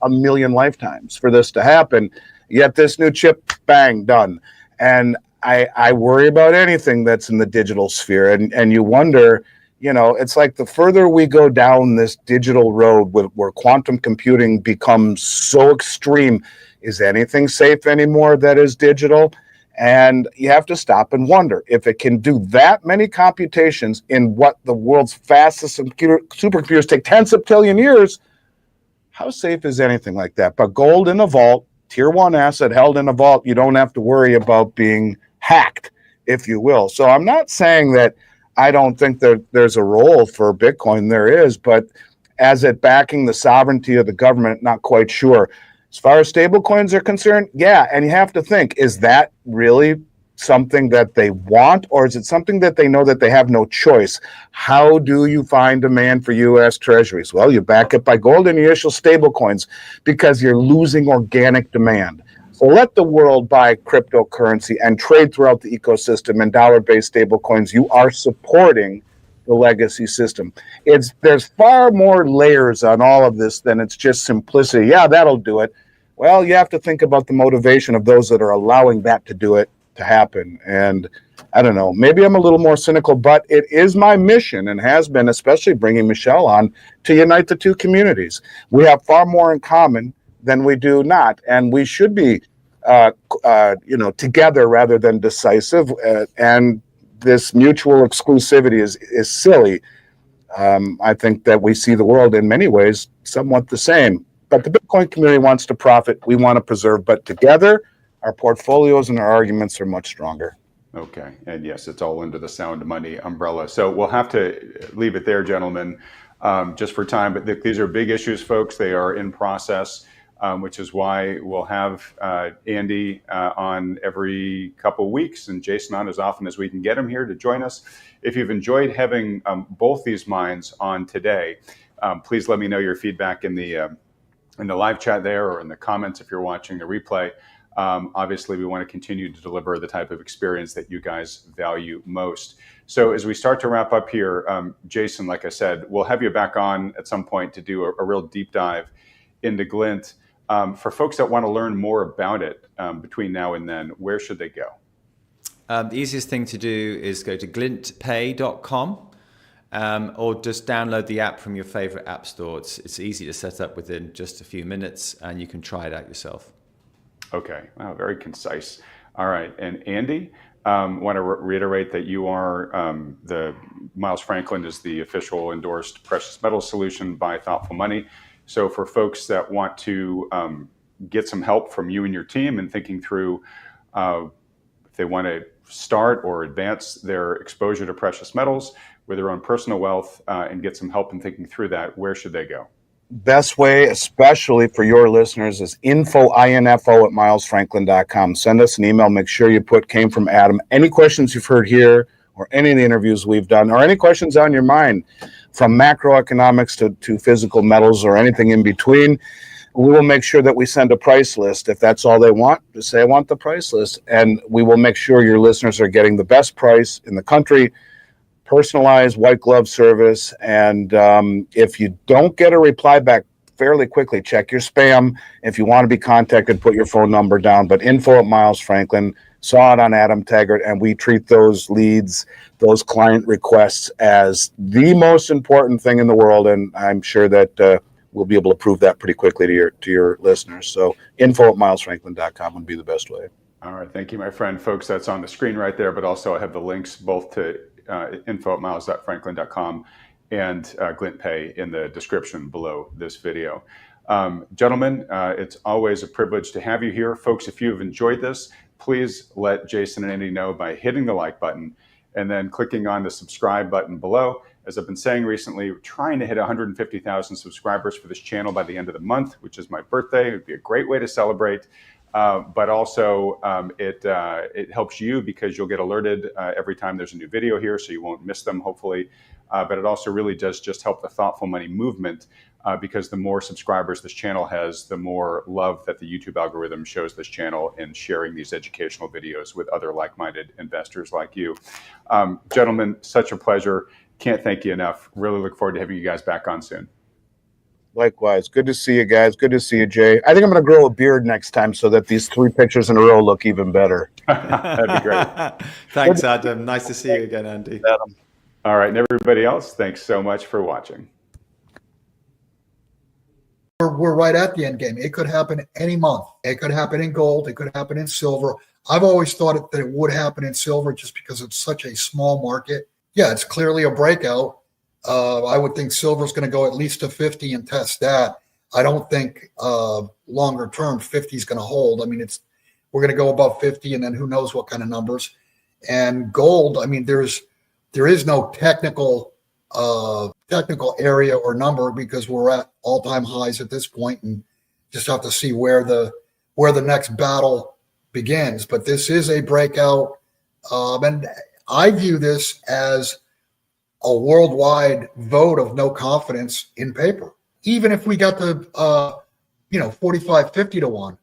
a million lifetimes for this to happen. Yet this new chip, bang, done. And I worry about anything that's in the digital sphere. And you wonder, it's like the further we go down this digital road where quantum computing becomes so extreme, is anything safe anymore that is digital? And you have to stop and wonder, if it can do that many computations in what the world's fastest supercomputers take 10 septillion years, how safe is anything like that? But gold in a vault, tier one asset held in a vault, you don't have to worry about being hacked, if you will. So I'm not saying that I don't think that there's a role for Bitcoin. There is, but as it backing the sovereignty of the government, not quite sure. As far as stable coins are concerned, yeah. And you have to think, is that really something that they want, or is it something that they know that they have no choice? How do you find demand for U.S. Treasuries? Well, you back it by gold and you issue stable coins, because you're losing organic demand. So let the world buy cryptocurrency and trade throughout the ecosystem in dollar-based stable coins. You are supporting the legacy system. There's far more layers on all of this than it's just simplicity. Yeah, that'll do it. Well, you have to think about the motivation of those that are allowing that to happen. And I don't know, maybe I'm a little more cynical, but it is my mission, and has been, especially bringing Michelle on, to unite the two communities. We have far more in common than we do not, and we should be together rather than decisive. And this mutual exclusivity is silly. I think that we see the world in many ways somewhat the same. But the Bitcoin community wants to profit. We want to preserve. But together, our portfolios and our arguments are much stronger. Okay. And yes, it's all under the sound money umbrella. So we'll have to leave it there, gentlemen, just for time. But these are big issues, folks. They are in process, which is why we'll have Andy on every couple of weeks, and Jason on as often as we can get him here to join us. If you've enjoyed having both these minds on today, please let me know your feedback in the live chat there, or in the comments if you're watching the replay. Obviously, we want to continue to deliver the type of experience that you guys value most. So as we start to wrap up here, Jason, like I said, we'll have you back on at some point to do a real deep dive into Glint. For folks that want to learn more about it between now and then, where should they go? The easiest thing to do is go to glintpay.com. Or just download the app from your favorite app store. It's easy to set up within just a few minutes, and you can try it out yourself. Okay, wow, very concise. All right, and Andy, want to reiterate that you are the Miles Franklin is the official endorsed precious metals solution by Thoughtful Money. So for folks that want to get some help from you and your team in thinking through if they want to start or advance their exposure to precious metals with their own personal wealth and get some help in thinking through that, where should they go? Best way, especially for your listeners, is info@milesfranklin.com. Send us an email. Make sure you came from Adam. Any questions you've heard here, or any of the interviews we've done, or any questions on your mind, from macroeconomics to physical metals or anything in between, we will make sure that we send a price list. If that's all they want, just say, I want the price list. And we will make sure your listeners are getting the best price in the country, personalized white glove service. And if you don't get a reply back fairly quickly, check your spam. If you want to be contacted, put your phone number down. But info at Miles Franklin, saw it on Adam Taggart, and we treat those leads, those client requests, as the most important thing in the world. And I'm sure that we'll be able to prove that pretty quickly to your listeners. So info at milesfranklin.com would be the best way. All right. Thank you, my friend. Folks, that's on the screen right there, but also I have the links both to info at miles.franklin.com and GlintPay in the description below this video. Gentlemen, it's always a privilege to have you here. Folks, if you have enjoyed this, please let Jason and Andy know by hitting the like button and then clicking on the subscribe button below. As I've been saying recently, we're trying to hit 150,000 subscribers for this channel by the end of the month, which is my birthday. It would be a great way to celebrate. But also it helps you because you'll get alerted every time there's a new video here, so you won't miss them, hopefully. But it also really does just help the Thoughtful Money movement because the more subscribers this channel has, the more love that the YouTube algorithm shows this channel in sharing these educational videos with other like-minded investors like you. Gentlemen, such a pleasure. Can't thank you enough. Really look forward to having you guys back on soon. Likewise. Good to see you guys. Good to see you, Jay. I think I'm going to grow a beard next time so that these 3 pictures in a row look even better. That'd be great. Thanks, Adam. Nice to see you again, Andy. Adam. All right. And everybody else, thanks so much for watching. We're right at the end game. It could happen any month. It could happen in gold. It could happen in silver. I've always thought that it would happen in silver just because it's such a small market. Yeah, it's clearly a breakout. I would think silver is going to go at least to 50 and test that. I don't think longer term 50 is going to hold. I mean, we're going to go above 50, and then who knows what kind of numbers. And gold, I mean, there is no technical area or number because we're at all-time highs at this point, and just have to see where the next battle begins. But this is a breakout, and I view this as a worldwide vote of no confidence in paper. Even if we got to 45, 50 to 1,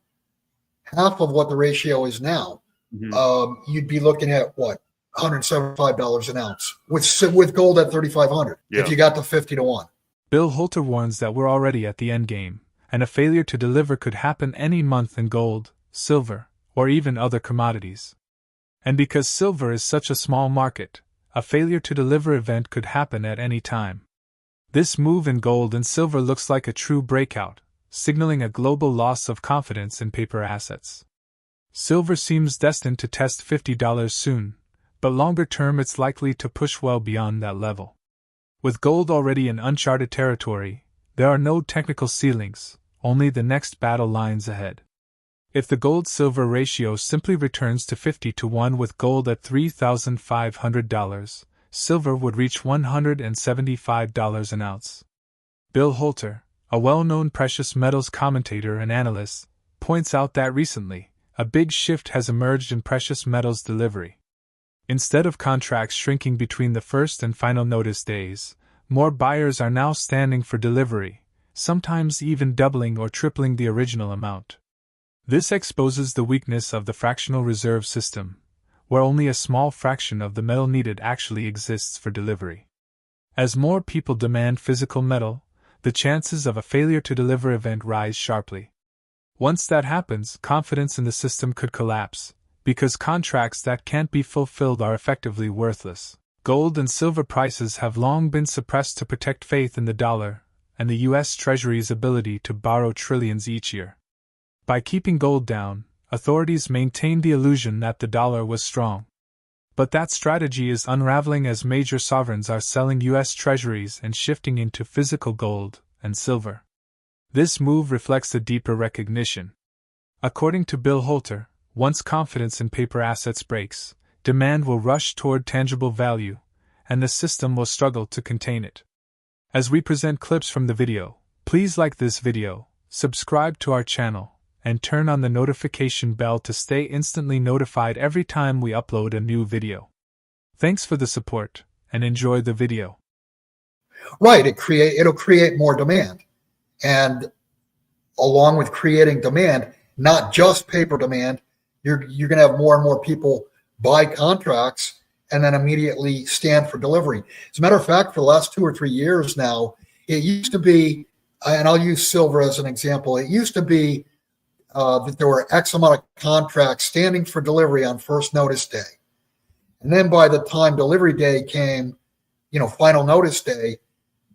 half of what the ratio is now, you'd be looking at what, $175 an ounce with gold at 3,500. Yeah. If you got to 50 to 1. Bill Holter warns that we're already at the end game, and a failure to deliver could happen any month in gold, silver, or even other commodities. And because silver is such a small market, a failure to deliver event could happen at any time. This move in gold and silver looks like a true breakout, signaling a global loss of confidence in paper assets. Silver seems destined to test $50 soon, but longer term it's likely to push well beyond that level. With gold already in uncharted territory, there are no technical ceilings, only the next battle lines ahead. If the gold-silver ratio simply returns to 50 to 1 with gold at $3,500, silver would reach $175 an ounce. Bill Holter, a well-known precious metals commentator and analyst, points out that recently, a big shift has emerged in precious metals delivery. Instead of contracts shrinking between the first and final notice days, more buyers are now standing for delivery, sometimes even doubling or tripling the original amount. This exposes the weakness of the fractional reserve system, where only a small fraction of the metal needed actually exists for delivery. As more people demand physical metal, the chances of a failure to deliver event rise sharply. Once that happens, confidence in the system could collapse, because contracts that can't be fulfilled are effectively worthless. Gold and silver prices have long been suppressed to protect faith in the dollar and the U.S. Treasury's ability to borrow trillions each year. By keeping gold down, authorities maintained the illusion that the dollar was strong. But that strategy is unraveling as major sovereigns are selling U.S. treasuries and shifting into physical gold and silver. This move reflects a deeper recognition. According to Bill Holter, once confidence in paper assets breaks, demand will rush toward tangible value, and the system will struggle to contain it. As we present clips from the video, please like this video, subscribe to our channel, and turn on the notification bell to stay instantly notified every time we upload a new video. Thanks for the support, and enjoy the video. Right, it'll create more demand. And along with creating demand, not just paper demand, you're going to have more and more people buy contracts and then immediately stand for delivery. As a matter of fact, for the last 2 or 3 years now, it used to be, and I'll use silver as an example, it used to be that there were X amount of contracts standing for delivery on first notice day. And then by the time delivery day came, final notice day,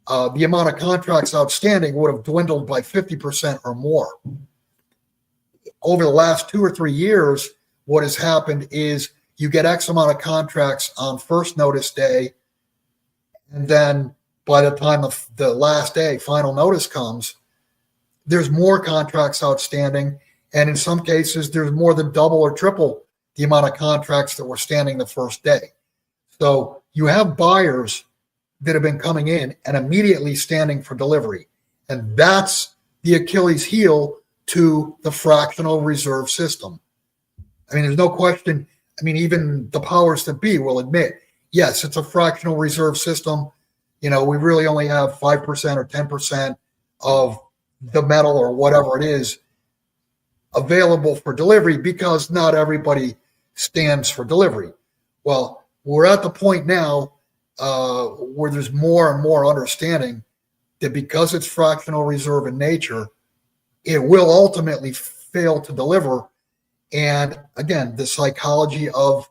the amount of contracts outstanding would have dwindled by 50% or more. Over the last 2 or 3 years, what has happened is you get X amount of contracts on first notice day, and then by the time of the last day, final notice comes, there's more contracts outstanding, and in some cases, there's more than double or triple the amount of contracts that were standing the first day. So you have buyers that have been coming in and immediately standing for delivery, and that's the Achilles heel to the fractional reserve system. I mean, there's no question. I mean, even the powers that be will admit, yes, it's a fractional reserve system. We really only have 5% or 10% of the metal or whatever it is available for delivery because not everybody stands for delivery. Well, we're at the point now where there's more and more understanding that because it's fractional reserve in nature, it will ultimately fail to deliver. And again, the psychology of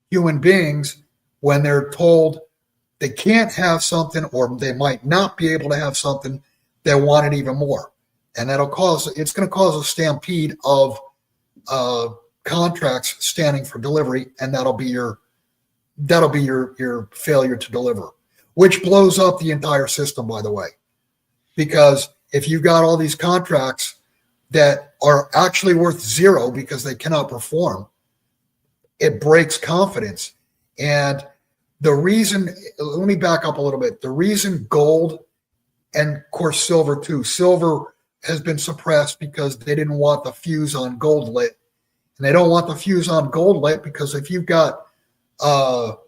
human beings, when they're told they can't have something or they might not be able to have something, they want it even more. And it's going to cause a stampede of contracts standing for delivery, and that'll be your failure to deliver, which blows up the entire system, by the way. Because if you've got all these contracts that are actually worth zero because they cannot perform, it breaks confidence. And the reason, let me back up a little bit. The reason gold and of course silver too, silver has been suppressed because they didn't want the fuse on gold lit. And they don't want the fuse on gold lit because if you've got $25,000,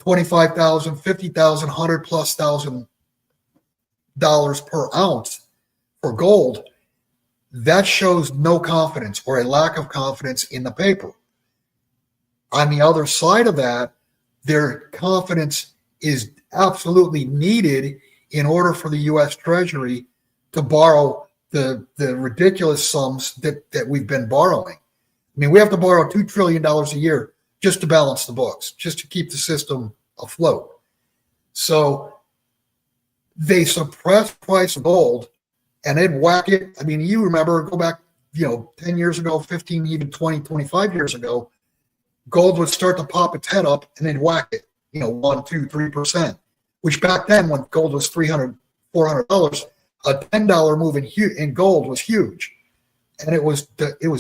$50,000, $100,000+ per ounce for gold, that shows no confidence or a lack of confidence in the paper. On the other side of that, their confidence is absolutely needed in order for the U.S. Treasury to borrow the ridiculous sums that we've been borrowing. I mean, we have to borrow $2 trillion a year just to balance the books, just to keep the system afloat. So they suppress price of gold and they'd whack it. I mean, you remember, go back, 10 years ago, 15, even 20, 25 years ago, gold would start to pop its head up and they'd whack it, 1, 2, 3%, which back then when gold was $300, $400, a $10 move in gold was huge. And it was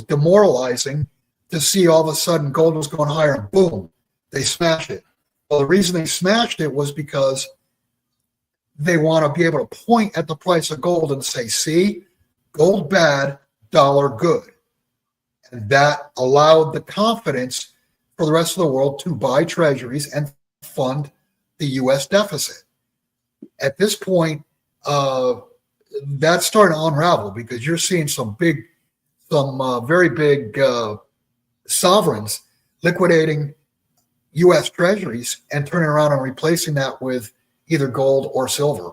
demoralizing to see all of a sudden gold was going higher and boom, they smashed it. Well, the reason they smashed it was because they want to be able to point at the price of gold and say, see, gold bad, dollar good. And that allowed the confidence for the rest of the world to buy treasuries and fund the U.S. deficit. At this point, that's starting to unravel because you're seeing some very big sovereigns liquidating U.S. treasuries and turning around and replacing that with either gold or silver.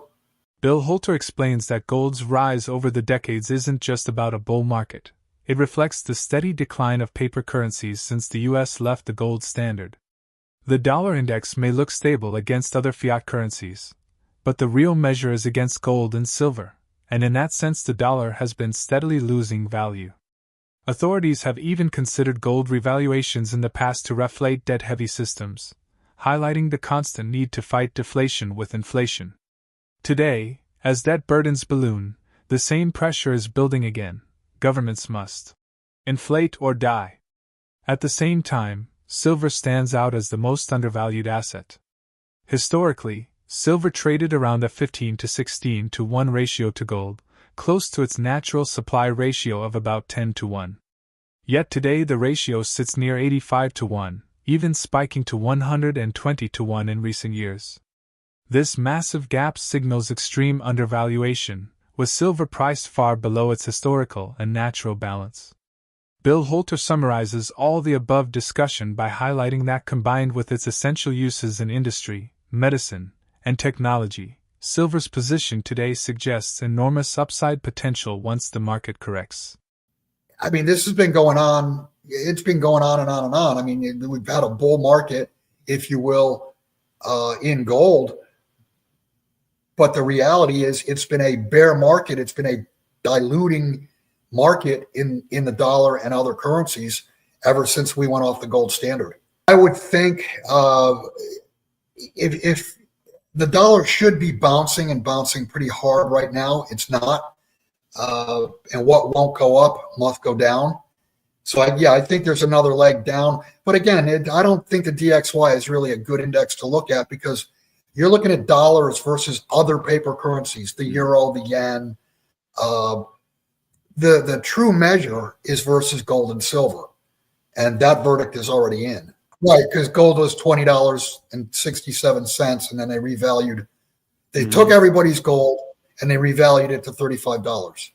Bill Holter explains that gold's rise over the decades isn't just about a bull market. It reflects the steady decline of paper currencies since the U.S. left the gold standard. The dollar index may look stable against other fiat currencies, but the real measure is against gold and silver, and in that sense the dollar has been steadily losing value. Authorities have even considered gold revaluations in the past to reflate debt-heavy systems, highlighting the constant need to fight deflation with inflation. Today, as debt burdens balloon, the same pressure is building again. Governments must inflate or die. At the same time, silver stands out as the most undervalued asset. Historically, silver traded around a 15 to 16 to 1 ratio to gold, close to its natural supply ratio of about 10 to 1. Yet today the ratio sits near 85 to 1, even spiking to 120 to 1 in recent years. This massive gap signals extreme undervaluation, with silver priced far below its historical and natural balance. Bill Holter summarizes all the above discussion by highlighting that combined with its essential uses in industry, medicine, and technology, silver's position today suggests enormous upside potential once the market corrects. I mean, this has been going on. It's been going on and on and on. I mean, we've had a bull market, if you will, in gold. But the reality is it's been a bear market. It's been a diluting market in the dollar and other currencies ever since we went off the gold standard. I would think if the dollar should be bouncing and bouncing pretty hard right now, it's not. And what won't go up must go down. So I think there's another leg down. But again, I don't think the DXY is really a good index to look at because you're looking at dollars versus other paper currencies, the euro, the yen. The true measure is versus gold and silver. And that verdict is already in. Right, because gold was $20.67, and then they revalued. They took everybody's gold and they revalued it to $35.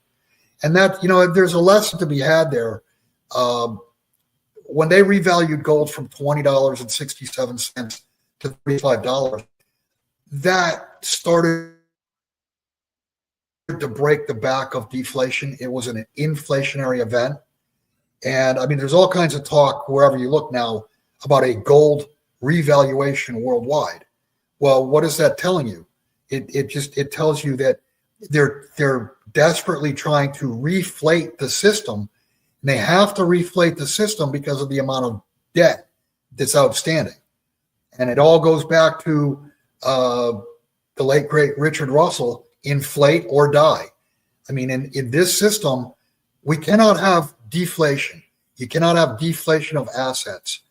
And that, there's a lesson to be had there. When they revalued gold from $20.67 to $35, that started to break the back of deflation. It was an inflationary event. And I mean, there's all kinds of talk wherever you look now about a gold revaluation worldwide. Well, what is that telling you? It tells you that they're desperately trying to reflate the system. And they have to reflate the system because of the amount of debt that's outstanding. And it all goes back to the late, great Richard Russell, inflate or die. I mean, in this system, we cannot have deflation. You cannot have deflation of assets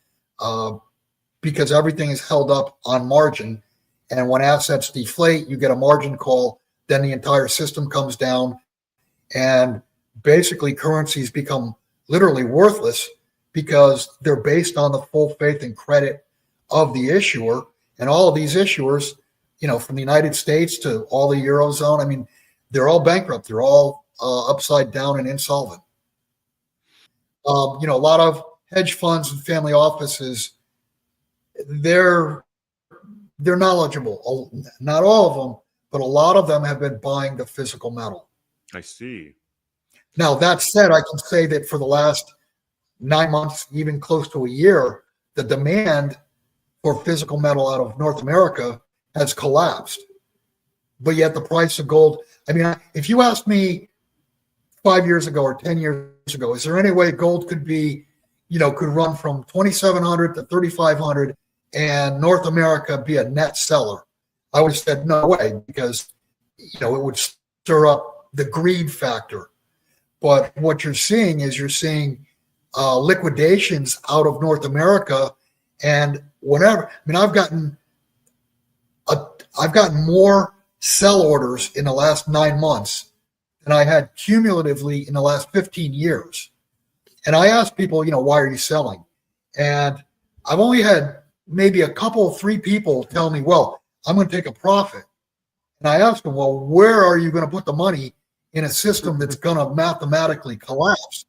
because everything is held up on margin. And when assets deflate, you get a margin call, then the entire system comes down. And basically currencies become literally worthless because they're based on the full faith and credit of the issuer. And all of these issuers, from the United States to all the Eurozone, I mean, they're all bankrupt. They're all upside down and insolvent. A lot of hedge funds and family offices, they're knowledgeable. Not all of them, but a lot of them have been buying the physical metal. I see. Now, that said, I can say that for the last 9 months, even close to a year, the demand for physical metal out of North America has collapsed. But yet the price of gold, I mean, if you asked me 5 years ago or 10 years ago, is there any way gold could be, could run from 2,700 to 3,500 and North America be a net seller? I would have said no way because, it would stir up the greed factor. But what you're seeing is liquidations out of North America and whatever. I mean, I've gotten more sell orders in the last 9 months than I had cumulatively in the last 15 years. And I asked people, why are you selling? And I've only had maybe a couple, 3 people tell me, well, I'm going to take a profit. And I asked them, well, where are you going to put the money in a system that's going to mathematically collapse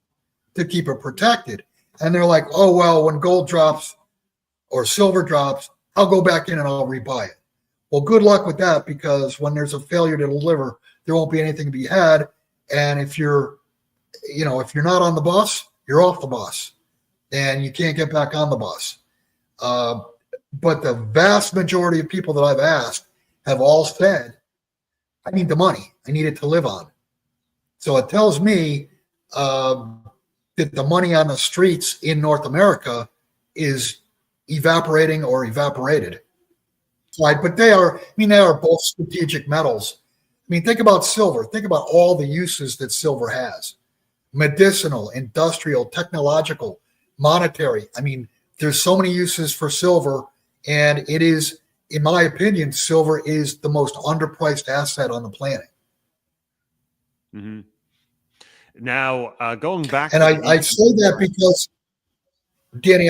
to keep it protected? And they're like, oh, well, when gold drops or silver drops, I'll go back in and I'll rebuy it. Well, good luck with that, because when there's a failure to deliver, there won't be anything to be had. And if you're not on the bus, you're off the bus and you can't get back on the bus. But the vast majority of people that I've asked have all said, I need the money. I need it to live on. So it tells me that the money on the streets in North America is evaporating or evaporated. Right, but they are both strategic metals. I mean, think about silver. Think about all the uses that silver has: medicinal, industrial, technological, monetary. I mean, there's so many uses for silver, and it is, in my opinion, silver is the most underpriced asset on the planet. Mm-hmm. Now, going back, and I say that because, Danny,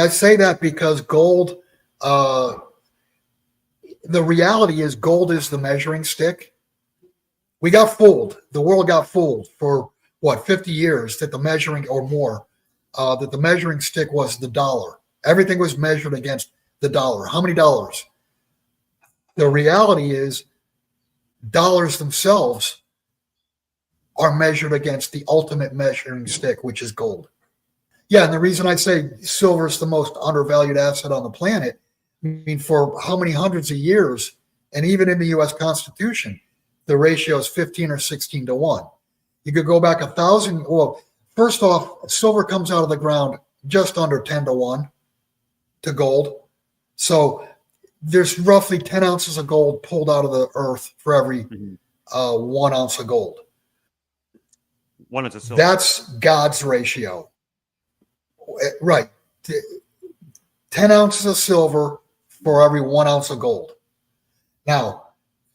gold. The reality is gold is the measuring stick. We got fooled. The world got fooled for 50 years that the measuring or more that the measuring stick was the dollar. Everything was measured against the dollar. How many dollars? The reality is dollars themselves are measured against the ultimate measuring stick, which is gold. Yeah, and the reason I say silver is the most undervalued asset on the planet, I mean, for how many hundreds of years, and even in the U.S. Constitution, the ratio is 15 or 16 to 1. You could go back 1,000. Well, first off, silver comes out of the ground just under 10 to 1 to gold. So there's roughly 10 ounces of gold pulled out of the earth for every 1 ounce of gold. 1 ounce of silver. That's God's ratio. Right. 10 ounces of silver for every 1 ounce of gold. Now,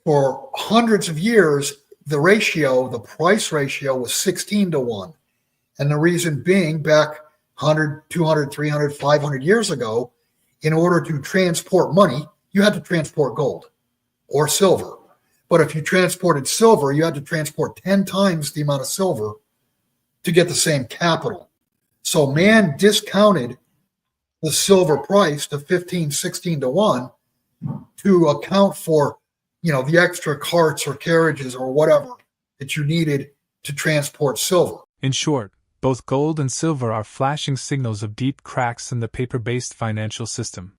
for hundreds of years, the price ratio was 16 to 1. And the reason being, back 100, 200, 300, 500 years ago, in order to transport money, you had to transport gold or silver. But if you transported silver, you had to transport 10 times the amount of silver to get the same capital. So man discounted the silver price to 15, 16 to 1 to account for, the extra carts or carriages or whatever that you needed to transport silver. In short, both gold and silver are flashing signals of deep cracks in the paper-based financial system.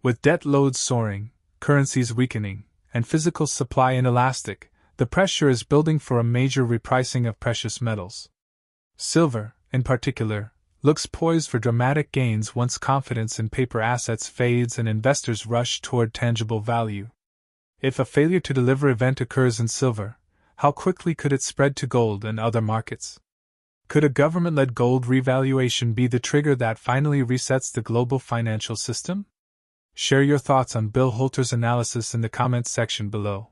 With debt loads soaring, currencies weakening, and physical supply inelastic, the pressure is building for a major repricing of precious metals. Silver, in particular, looks poised for dramatic gains once confidence in paper assets fades and investors rush toward tangible value. If a failure to deliver event occurs in silver, how quickly could it spread to gold and other markets? Could a government-led gold revaluation be the trigger that finally resets the global financial system? Share your thoughts on Bill Holter's analysis in the comments section below.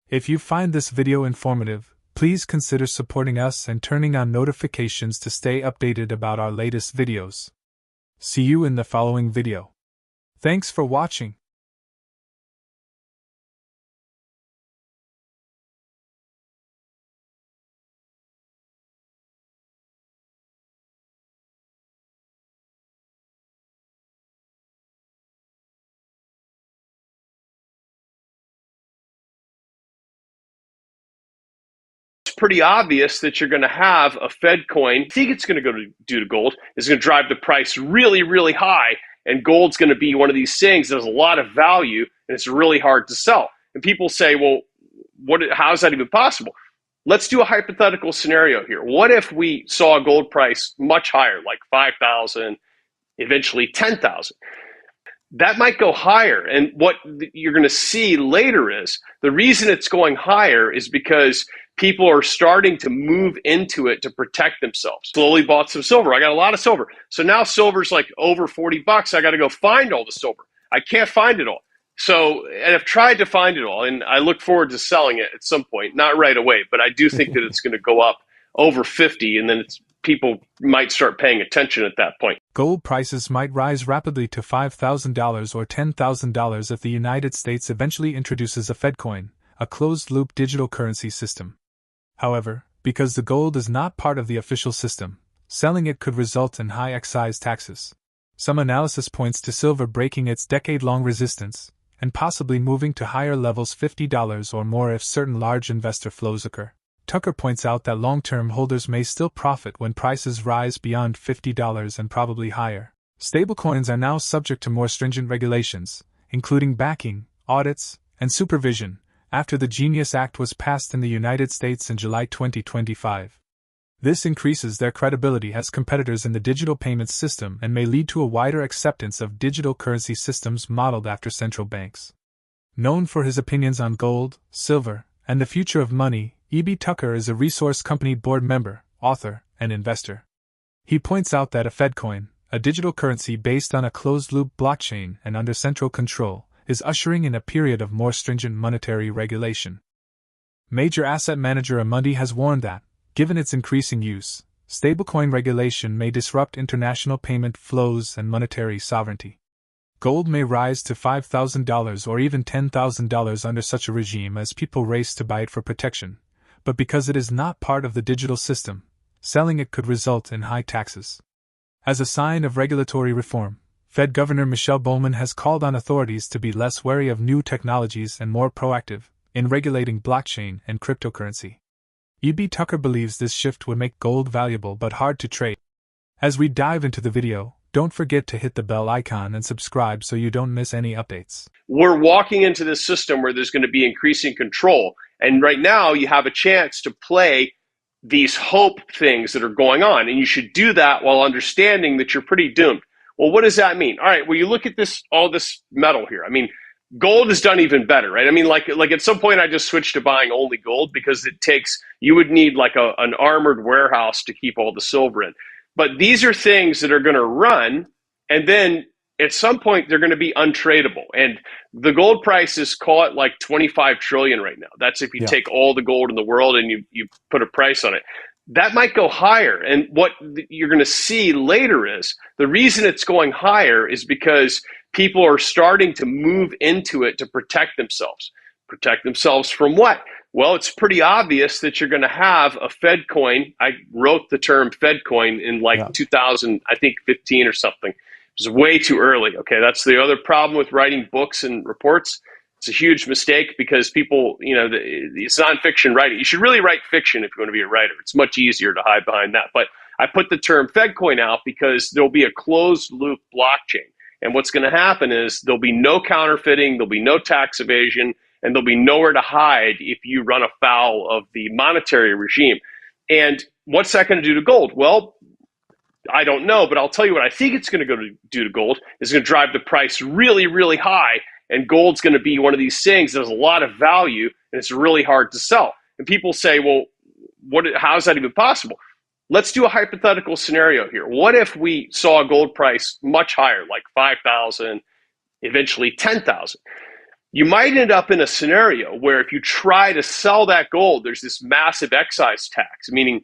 If you find this video informative, please consider supporting us and turning on notifications to stay updated about our latest videos. See you in the following video. Thanks for watching. Pretty obvious that you're going to have a Fed coin. I think it's going to do to gold. It's going to drive the price really, really high. And gold's going to be one of these things that has a lot of value and it's really hard to sell. And people say, well, how is that even possible? Let's do a hypothetical scenario here. What if we saw a gold price much higher, like 5,000, eventually 10,000? That might go higher. And what you're going to see later is the reason it's going higher is because people are starting to move into it to protect themselves. Slowly bought some silver. I got a lot of silver. So now silver's like over $40. I got to go find all the silver. I can't find it all. So, and I've tried to find it all, and I look forward to selling it at some point, not right away, but I do think that it's going to go up over 50, and then people might start paying attention at that point. Gold prices might rise rapidly to $5,000 or $10,000 if the United States eventually introduces a Fed coin, a closed-loop digital currency system. However, because the gold is not part of the official system, selling it could result in high excise taxes. Some analysis points to silver breaking its decade-long resistance, and possibly moving to higher levels $50 or more if certain large investor flows occur. Tucker points out that long-term holders may still profit when prices rise beyond $50 and probably higher. Stablecoins are now subject to more stringent regulations, including backing, audits, and supervision, after the Genius Act was passed in the United States in July 2025. This increases their credibility as competitors in the digital payments system and may lead to a wider acceptance of digital currency systems modeled after central banks. Known for his opinions on gold, silver, and the future of money, E.B. Tucker is a Resource Company board member, author, and investor. He points out that a Fed coin, a digital currency based on a closed-loop blockchain and under central control, is ushering in a period of more stringent monetary regulation. Major asset manager Amundi has warned that, given its increasing use, stablecoin regulation may disrupt international payment flows and monetary sovereignty. Gold may rise to $5,000 or even $10,000 under such a regime as people race to buy it for protection, but because it is not part of the digital system, selling it could result in high taxes. As a sign of regulatory reform, Fed Governor Michelle Bowman has called on authorities to be less wary of new technologies and more proactive in regulating blockchain and cryptocurrency. E.B. Tucker believes this shift would make gold valuable but hard to trade. As we dive into the video, don't forget to hit the bell icon and subscribe so you don't miss any updates. We're walking into this system where there's going to be increasing control. And right now you have a chance to play these hope things that are going on. And you should do that while understanding that you're pretty doomed. Well, what does that mean? All right, well, you look at this, all this metal here. I mean, gold has done even better, right? I mean, like at some point I just switched to buying only gold because you would need like an armored warehouse to keep all the silver in. But these are things that are going to run, and then at some point they're going to be untradeable. And the gold prices, call it like 25 trillion right now. That's if you take all the gold in the world and you put a price on it. That might go higher. And what you're going to see later is the reason it's going higher is because people are starting to move into it to protect themselves. Protect themselves from what? Well, it's pretty obvious that you're going to have a Fed coin. I wrote the term Fed coin in 2000, I think 15 or something. It was way too early. Okay, that's the other problem with writing books and reports. It's a huge mistake because people, it's nonfiction writing. You should really write fiction if you want to be a writer. It's much easier to hide behind that. But I put the term Fed coin out because there'll be a closed loop blockchain. And what's going to happen is there'll be no counterfeiting, there'll be no tax evasion, and there'll be nowhere to hide if you run afoul of the monetary regime. And what's that going to do to gold? Well, I don't know, but I'll tell you what I think it's going to do to gold is going to drive the price really, really high. And gold's going to be one of these things that has a lot of value and it's really hard to sell. And people say, well, how is that even possible? Let's do a hypothetical scenario here. What if we saw a gold price much higher, like 5,000, eventually 10,000? You might end up in a scenario where if you try to sell that gold, there's this massive excise tax, meaning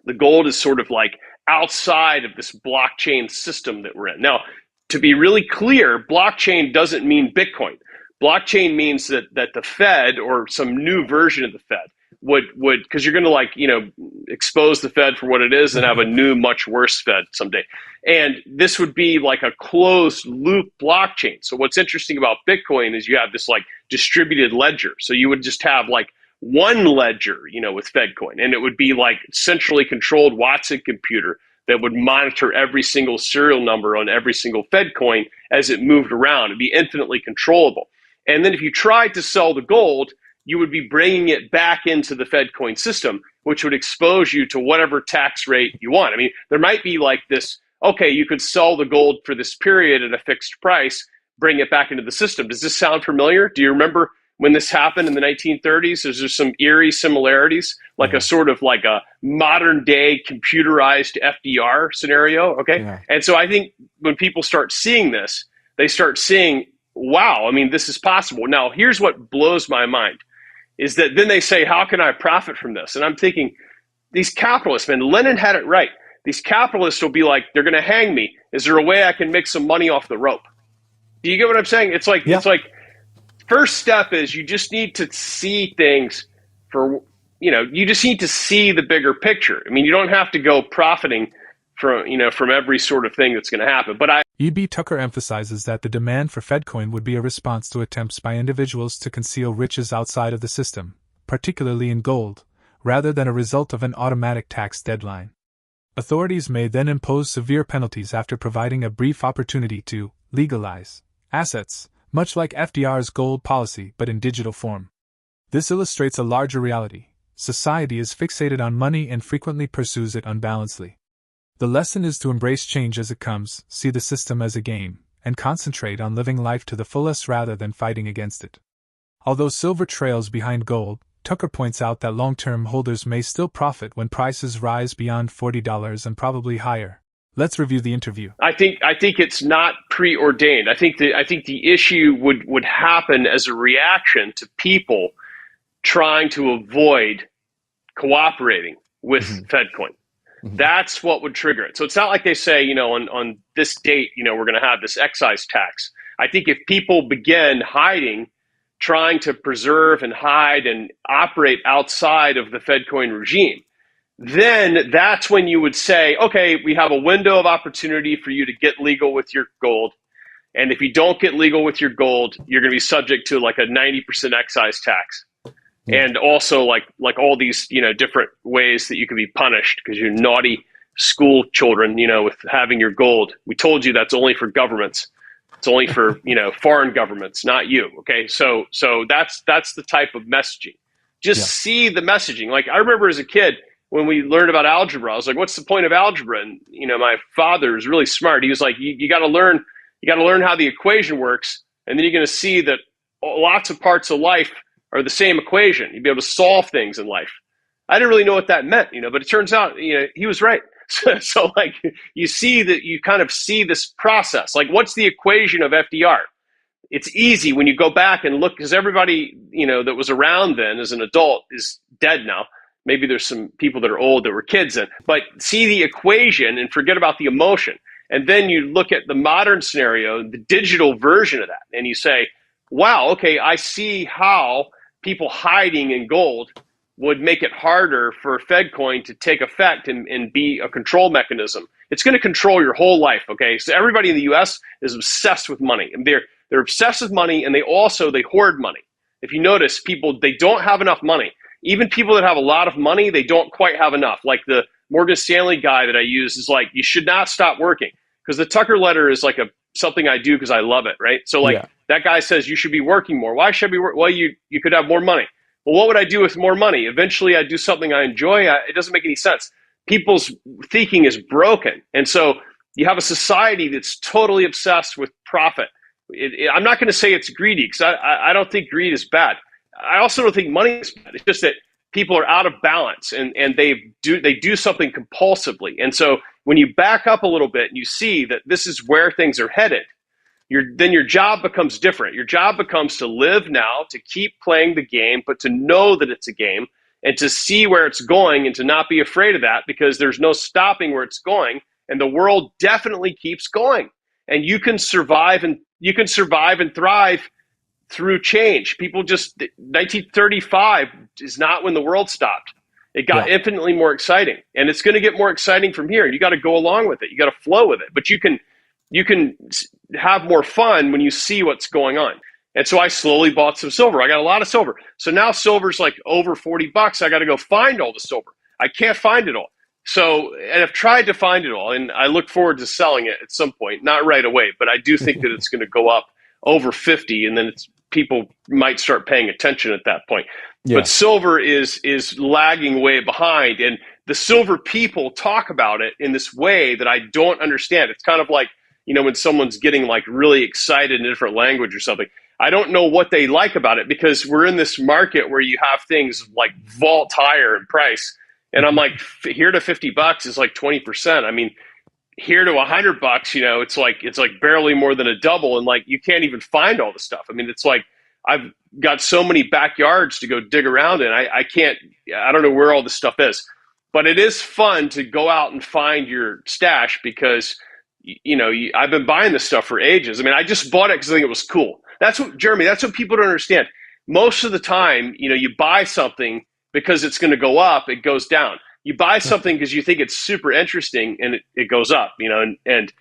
the gold is sort of like outside of this blockchain system that we're in. Now, to be really clear, blockchain doesn't mean Bitcoin. Blockchain means that the Fed or some new version of the Fed would because you're going to expose the Fed for what it is and have a new, much worse Fed someday. And this would be like a closed loop blockchain. So what's interesting about Bitcoin is you have this like distributed ledger. So you would just have like one ledger, with FedCoin, and it would be like centrally controlled Watson computer that would monitor every single serial number on every single Fed coin as it moved around. It'd be infinitely controllable. And then if you tried to sell the gold, you would be bringing it back into the Fed coin system, which would expose you to whatever tax rate you want. I mean, there might be like this, okay, you could sell the gold for this period at a fixed price, bring it back into the system. Does this sound familiar? Do you remember when this happened in the 1930s? There's some eerie similarities, like a sort of like a modern day computerized FDR scenario. Okay. Yeah. And so I think when people start seeing this, they start seeing, wow, I mean, this is possible. Now, here's what blows my mind is that then they say, how can I profit from this? And I'm thinking, these capitalists, man, Lenin had it right. These capitalists will be like, they're going to hang me. Is there a way I can make some money off the rope? Do you get what I'm saying? It's like, first step is you just need to see things you just need to see the bigger picture. I mean, you don't have to go profiting from every sort of thing that's going to happen. But E.B. Tucker emphasizes that the demand for FedCoin would be a response to attempts by individuals to conceal riches outside of the system, particularly in gold, rather than a result of an automatic tax deadline. Authorities may then impose severe penalties after providing a brief opportunity to legalize assets, much like FDR's gold policy but in digital form. This illustrates a larger reality. Society is fixated on money and frequently pursues it unbalancedly. The lesson is to embrace change as it comes, see the system as a game, and concentrate on living life to the fullest rather than fighting against it. Although silver trails behind gold, Tucker points out that long-term holders may still profit when prices rise beyond $40 and probably higher. Let's review the interview. I think it's not preordained. I think the issue would happen as a reaction to people trying to avoid cooperating with FedCoin. That's what would trigger it. So it's not like they say, on this date, we're going to have this excise tax. I think if people begin hiding, trying to preserve and hide and operate outside of the FedCoin regime, then that's when you would say, okay, we have a window of opportunity for you to get legal with your gold. And if you don't get legal with your gold, you're going to be subject to like a 90% excise tax. And also like all these, different ways that you can be punished because you're naughty school children, with having your gold. We told you that's only for governments. It's only for, foreign governments, not you. Okay. So that's the type of messaging. Just see the messaging. Like I remember as a kid, when we learned about algebra, I was like, what's the point of algebra? And, my father is really smart. He was like, you got to learn how the equation works. And then you're going to see that lots of parts of life are the same equation. You'd be able to solve things in life. I didn't really know what that meant, but it turns out, he was right. So like you see that you kind of see this process. Like what's the equation of FDR? It's easy when you go back and look, because everybody, that was around then as an adult is dead now. Maybe there's some people that are old that were kids then, but see the equation and forget about the emotion. And then you look at the modern scenario, the digital version of that, and you say, wow, okay, I see how people hiding in gold would make it harder for FedCoin to take effect and be a control mechanism. It's going to control your whole life, okay? So everybody in the US is obsessed with money. And they're obsessed with money, and they hoard money. If you notice, people, they don't have enough money. Even people that have a lot of money, they don't quite have enough. Like the Morgan Stanley guy that I use is like, you should not stop working. Because the Tucker letter is like something I do because I love it, right? So like that guy says you should be working more. Why should I be working? Well, you could have more money. Well, what would I do with more money? Eventually I'd do something I enjoy. It doesn't make any sense. People's thinking is broken. And so you have a society that's totally obsessed with profit. I'm not going to say it's greedy because I don't think greed is bad. I also don't think money is bad. It's just that people are out of balance and they do something compulsively. And so when you back up a little bit and you see that this is where things are headed, then your job becomes different. Your job becomes to live now, to keep playing the game, but to know that it's a game and to see where it's going and to not be afraid of that because there's no stopping where it's going. And the world definitely keeps going. And you can survive and thrive through change. 1935 is not when the world stopped. It got infinitely more exciting, and it's going to get more exciting from here. You got to go along with it. You got to flow with it, but you can have more fun when you see what's going on. And so I slowly bought some silver. I got a lot of silver. So now silver's like over $40. I got to go find all the silver. I can't find it all. So, and I've tried to find it all, and I look forward to selling it at some point, not right away, but I do think that it's going to go up over 50, and then people might start paying attention at that point. But silver is lagging way behind, and the silver people talk about it in this way that I don't understand. It's kind of like, when someone's getting like really excited in a different language or something. I don't know what they like about it because we're in this market where you have things like vault higher in price. And I'm like, here to $50 is like 20%. I mean, here to $100, it's like barely more than a double. And like, you can't even find all the stuff. I mean, it's like, I've got so many backyards to go dig around in. I don't know where all this stuff is, but it is fun to go out and find your stash because, I've been buying this stuff for ages. I mean, I just bought it because I think it was cool. That's what people don't understand. Most of the time, you buy something because it's going to go up, it goes down. You buy something because you think it's super interesting and it goes up, and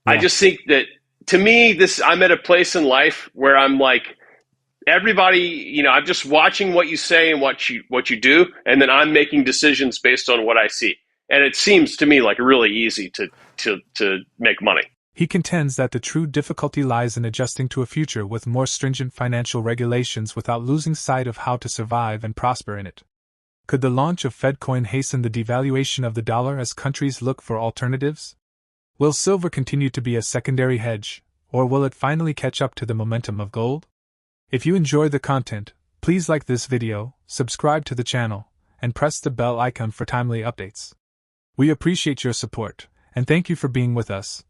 I just think that to me, I'm at a place in life where I'm like, everybody, I'm just watching what you say and what you do, and then I'm making decisions based on what I see. And it seems to me like really easy to make money. He contends that the true difficulty lies in adjusting to a future with more stringent financial regulations without losing sight of how to survive and prosper in it. Could the launch of FedCoin hasten the devaluation of the dollar as countries look for alternatives? Will silver continue to be a secondary hedge, or will it finally catch up to the momentum of gold? If you enjoy the content, please like this video, subscribe to the channel, and press the bell icon for timely updates. We appreciate your support, and thank you for being with us.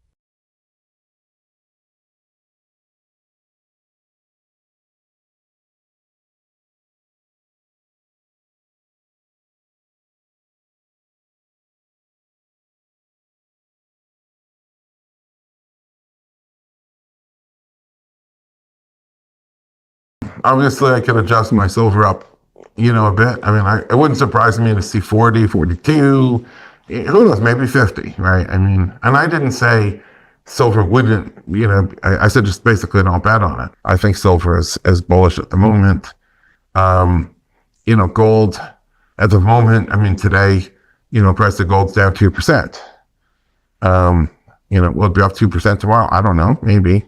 Obviously, I can adjust my silver up a bit. I mean, it wouldn't surprise me to see 40, 42, who knows, maybe 50, right? I mean, and I didn't say silver wouldn't, I said just basically don't bet on it. I think silver is bullish at the moment. Gold at the moment, I mean, today, price of gold's down 2%. Will it be up 2% tomorrow? I don't know, maybe.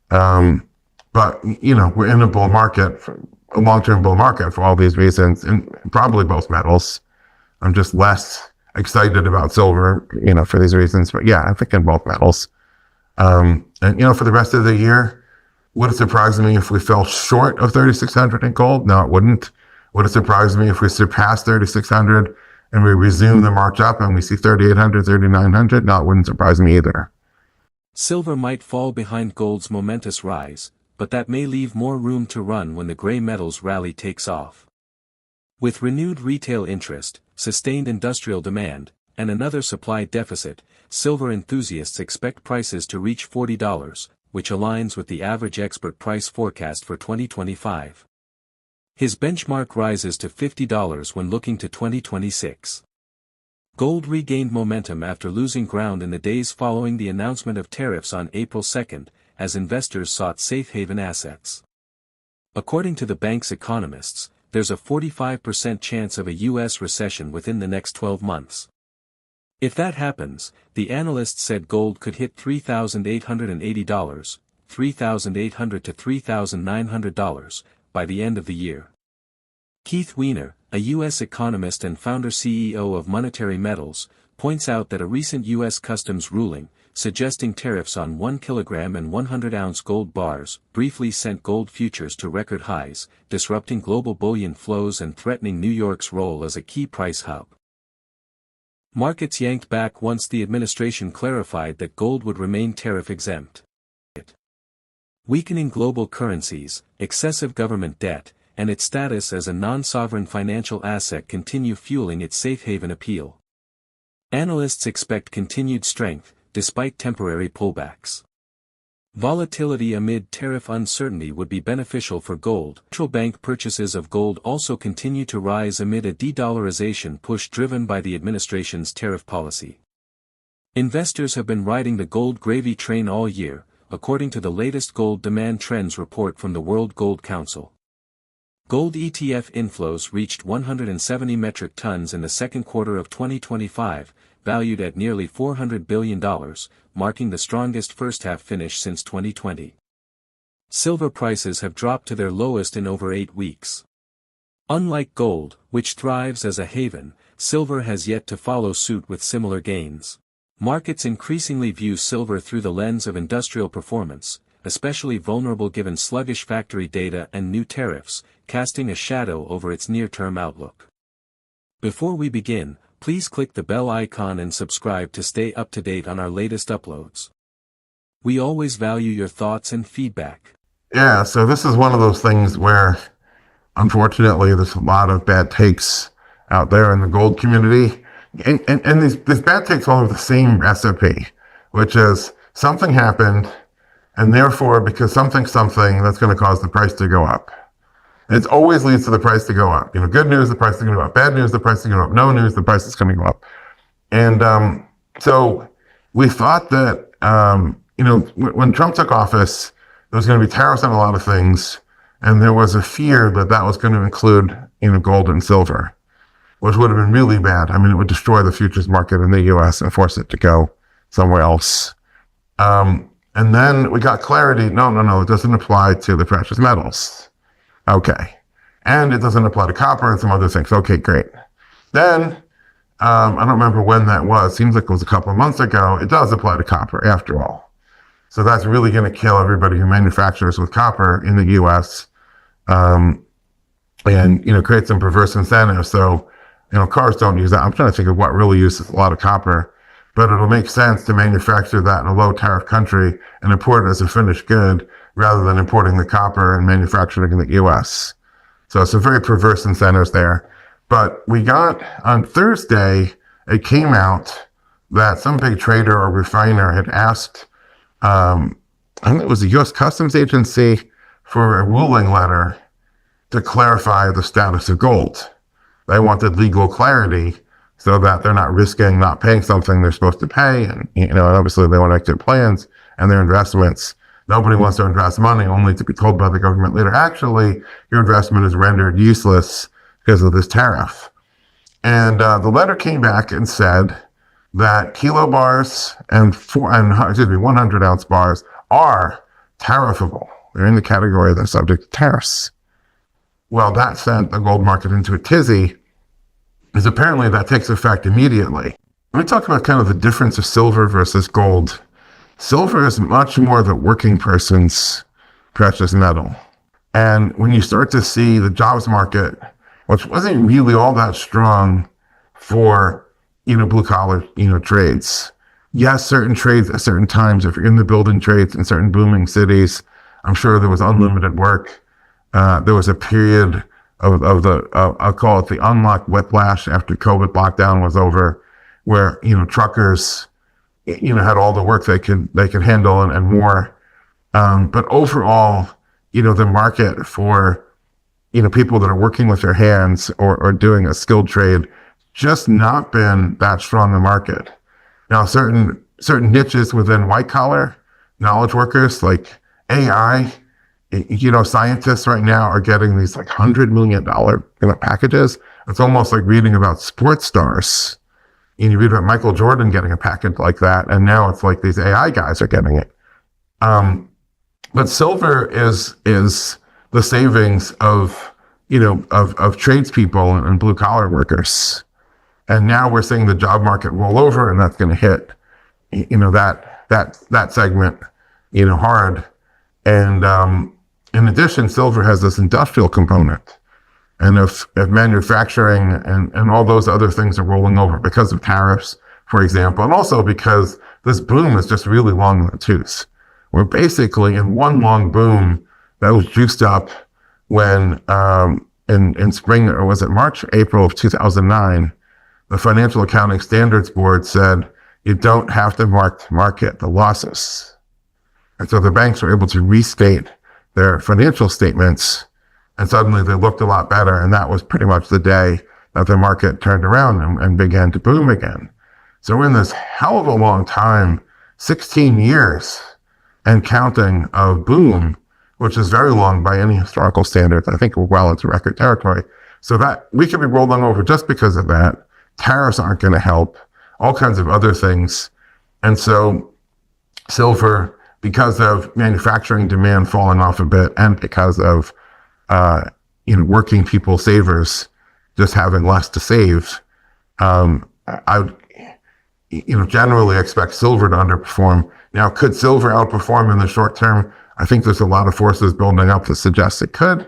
But, we're in a bull market, a long-term bull market for all these reasons, and probably both metals. I'm just less excited about silver, for these reasons. But yeah, I'm thinking both metals. And, for the rest of the year, would it surprise me if we fell short of 3,600 in gold? No, it wouldn't. Would it surprise me if we surpass 3,600 and we resume the march up and we see 3,800, 3,900? No, it wouldn't surprise me either. Silver might fall behind gold's momentous rise, but that may leave more room to run when the gray metals rally takes off. With renewed retail interest, sustained industrial demand, and another supply deficit, silver enthusiasts expect prices to reach $40, which aligns with the average expert price forecast for 2025. His benchmark rises to $50 when looking to 2026. Gold regained momentum after losing ground in the days following the announcement of tariffs on April 2, as investors sought safe haven assets. According to the bank's economists, there's a 45% chance of a U.S. recession within the next 12 months. If that happens, the analyst said gold could hit $3,880, $3,800 to $3,900, by the end of the year. Keith Weiner, a U.S. economist and founder-CEO of Monetary Metals, points out that a recent U.S. customs ruling, suggesting tariffs on 1 kilogram and 100-ounce gold bars, briefly sent gold futures to record highs, disrupting global bullion flows and threatening New York's role as a key price hub. Markets yanked back once the administration clarified that gold would remain tariff-exempt. Weakening global currencies, excessive government debt, and its status as a non-sovereign financial asset continue fueling its safe haven appeal. Analysts expect continued strength, despite temporary pullbacks. Volatility amid tariff uncertainty would be beneficial for gold. Central bank purchases of gold also continue to rise amid a de-dollarization push driven by the administration's tariff policy. Investors have been riding the gold gravy train all year, according to the latest gold demand trends report from the World Gold Council. Gold ETF inflows reached 170 metric tons in the second quarter of 2025, valued at nearly $400 billion, marking the strongest first-half finish since 2020. Silver prices have dropped to their lowest in over 8 weeks. Unlike gold, which thrives as a haven, silver has yet to follow suit with similar gains. Markets increasingly view silver through the lens of industrial performance, especially vulnerable given sluggish factory data and new tariffs, casting a shadow over its near-term outlook. Before we begin, please click the bell icon and subscribe to stay up to date on our latest uploads. We always value your thoughts and feedback. Yeah, so this is one of those things where, unfortunately, there's a lot of bad takes out there in the gold community. And these bad takes all have the same recipe, which is something happened, and therefore, because something's something, that's going to cause the price to go up. And it always leads to the price to go up. Good news, the price is going to go up. Bad news, the price is going to go up. No news, the price is going to go up. And so we thought that, when Trump took office, there was going to be tariffs on a lot of things, and there was a fear that that was going to include, gold and silver, which would have been really bad. I mean, it would destroy the futures market in the U.S. and force it to go somewhere else. And then we got clarity. No, it doesn't apply to the precious metals. Okay. And it doesn't apply to copper and some other things. Okay, great. Then, I don't remember when that was. Seems like it was a couple of months ago. It does apply to copper after all. So that's really going to kill everybody who manufactures with copper in the U.S. And create some perverse incentives. So, cars don't use that. I'm trying to think of what really uses a lot of copper, but it'll make sense to manufacture that in a low tariff country and import it as a finished good rather than importing the copper and manufacturing in the U.S. So some very perverse incentives there. But we got on Thursday, it came out that some big trader or refiner had asked, I think it was the U.S. Customs Agency for a ruling letter to clarify the status of gold. They wanted legal clarity so that they're not risking not paying something they're supposed to pay. And, and obviously they want to make their plans and their investments. Nobody wants to invest money only to be told by the government later, actually, your investment is rendered useless because of this tariff. And the letter came back and said that kilo bars and 100 ounce bars are tariffable. They're in the category that's subject to tariffs. Well, that sent the gold market into a tizzy, because apparently that takes effect immediately. Let me talk about kind of the difference of silver versus gold. Silver is much more the working person's precious metal. And when you start to see the jobs market, which wasn't really all that strong for, blue collar, trades. Yes, certain trades at certain times, if you're in the building trades in certain booming cities, I'm sure there was unlimited work. There was a period of I'll call it the unlock whiplash after COVID lockdown was over, where, truckers, had all the work they could handle and more. But overall, the market for, people that are working with their hands or doing a skilled trade, just not been that strong a market. Now, certain niches within white collar knowledge workers like AI, scientists right now are getting these like $100 million packages. It's almost like reading about sports stars. You read about Michael Jordan getting a package like that, and now it's like these AI guys are getting it. But silver is the savings of tradespeople and blue collar workers. And now we're seeing the job market roll over, and that's going to hit, that segment, hard. And in addition, silver has this industrial component. And if manufacturing and all those other things are rolling over because of tariffs, for example, and also because this boom is just really long in the tooth. We're basically in one long boom that was juiced up when in spring, or was it March, April of 2009, the Financial Accounting Standards Board said you don't have to market the losses. And so the banks were able to restate their financial statements, and suddenly they looked a lot better. And that was pretty much the day that the market turned around and began to boom again. So we're in this hell of a long time, 16 years and counting of boom, which is very long by any historical standards. I think we're well into record territory. So that we could be rolling over just because of that. Tariffs aren't going to help, all kinds of other things. And so silver, because of manufacturing demand falling off a bit, and because of working people savers just having less to save, I would generally expect silver to underperform. Now, could silver outperform in the short term? I think there's a lot of forces building up to suggest it could,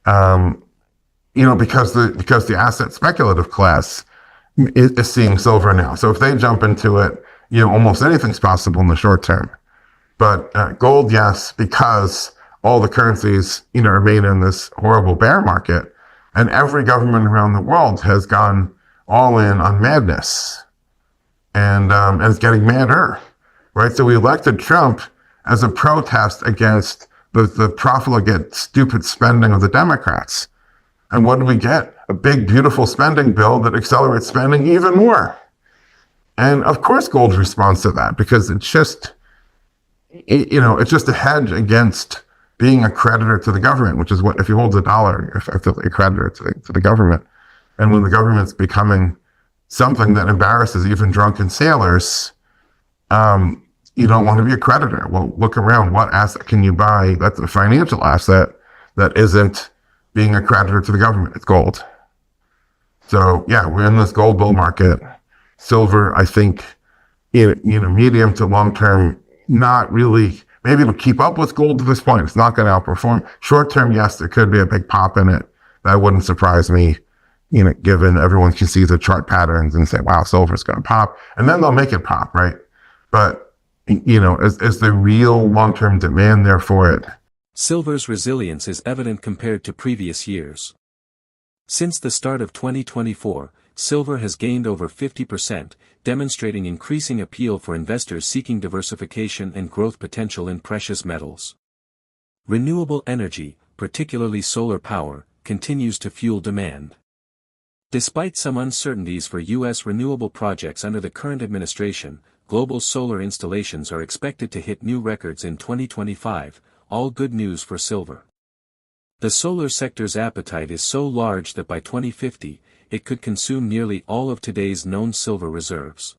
because the asset speculative class is seeing silver now. So if they jump into it, almost anything's possible in the short term. But gold, yes, because all the currencies, are made in this horrible bear market, and every government around the world has gone all in on madness, and it's getting madder, right? So we elected Trump as a protest against the profligate, stupid spending of the Democrats. And what do we get? A big, beautiful spending bill that accelerates spending even more. And of course, gold responds to that, because it's just, it's just a hedge against being a creditor to the government, which is what, if you hold the dollar, you're effectively a creditor to the government. And when the government's becoming something that embarrasses even drunken sailors, you don't want to be a creditor. Well, look around. What asset can you buy that's a financial asset that isn't being a creditor to the government? It's gold. So yeah, we're in this gold bull market. Silver, I think, medium to long term, not really. Maybe it'll keep up with gold at this point. It's not going to outperform. Short term, yes, there could be a big pop in it. That wouldn't surprise me, given everyone can see the chart patterns and say, wow, silver's going to pop. And then they'll make it pop, right? But, is the real long-term demand there for it? Silver's resilience is evident compared to previous years. Since the start of 2024, silver has gained over 50%, demonstrating increasing appeal for investors seeking diversification and growth potential in precious metals. Renewable energy, particularly solar power, continues to fuel demand. Despite some uncertainties for U.S. renewable projects under the current administration, global solar installations are expected to hit new records in 2025, all good news for silver. The solar sector's appetite is so large that by 2050, it could consume nearly all of today's known silver reserves.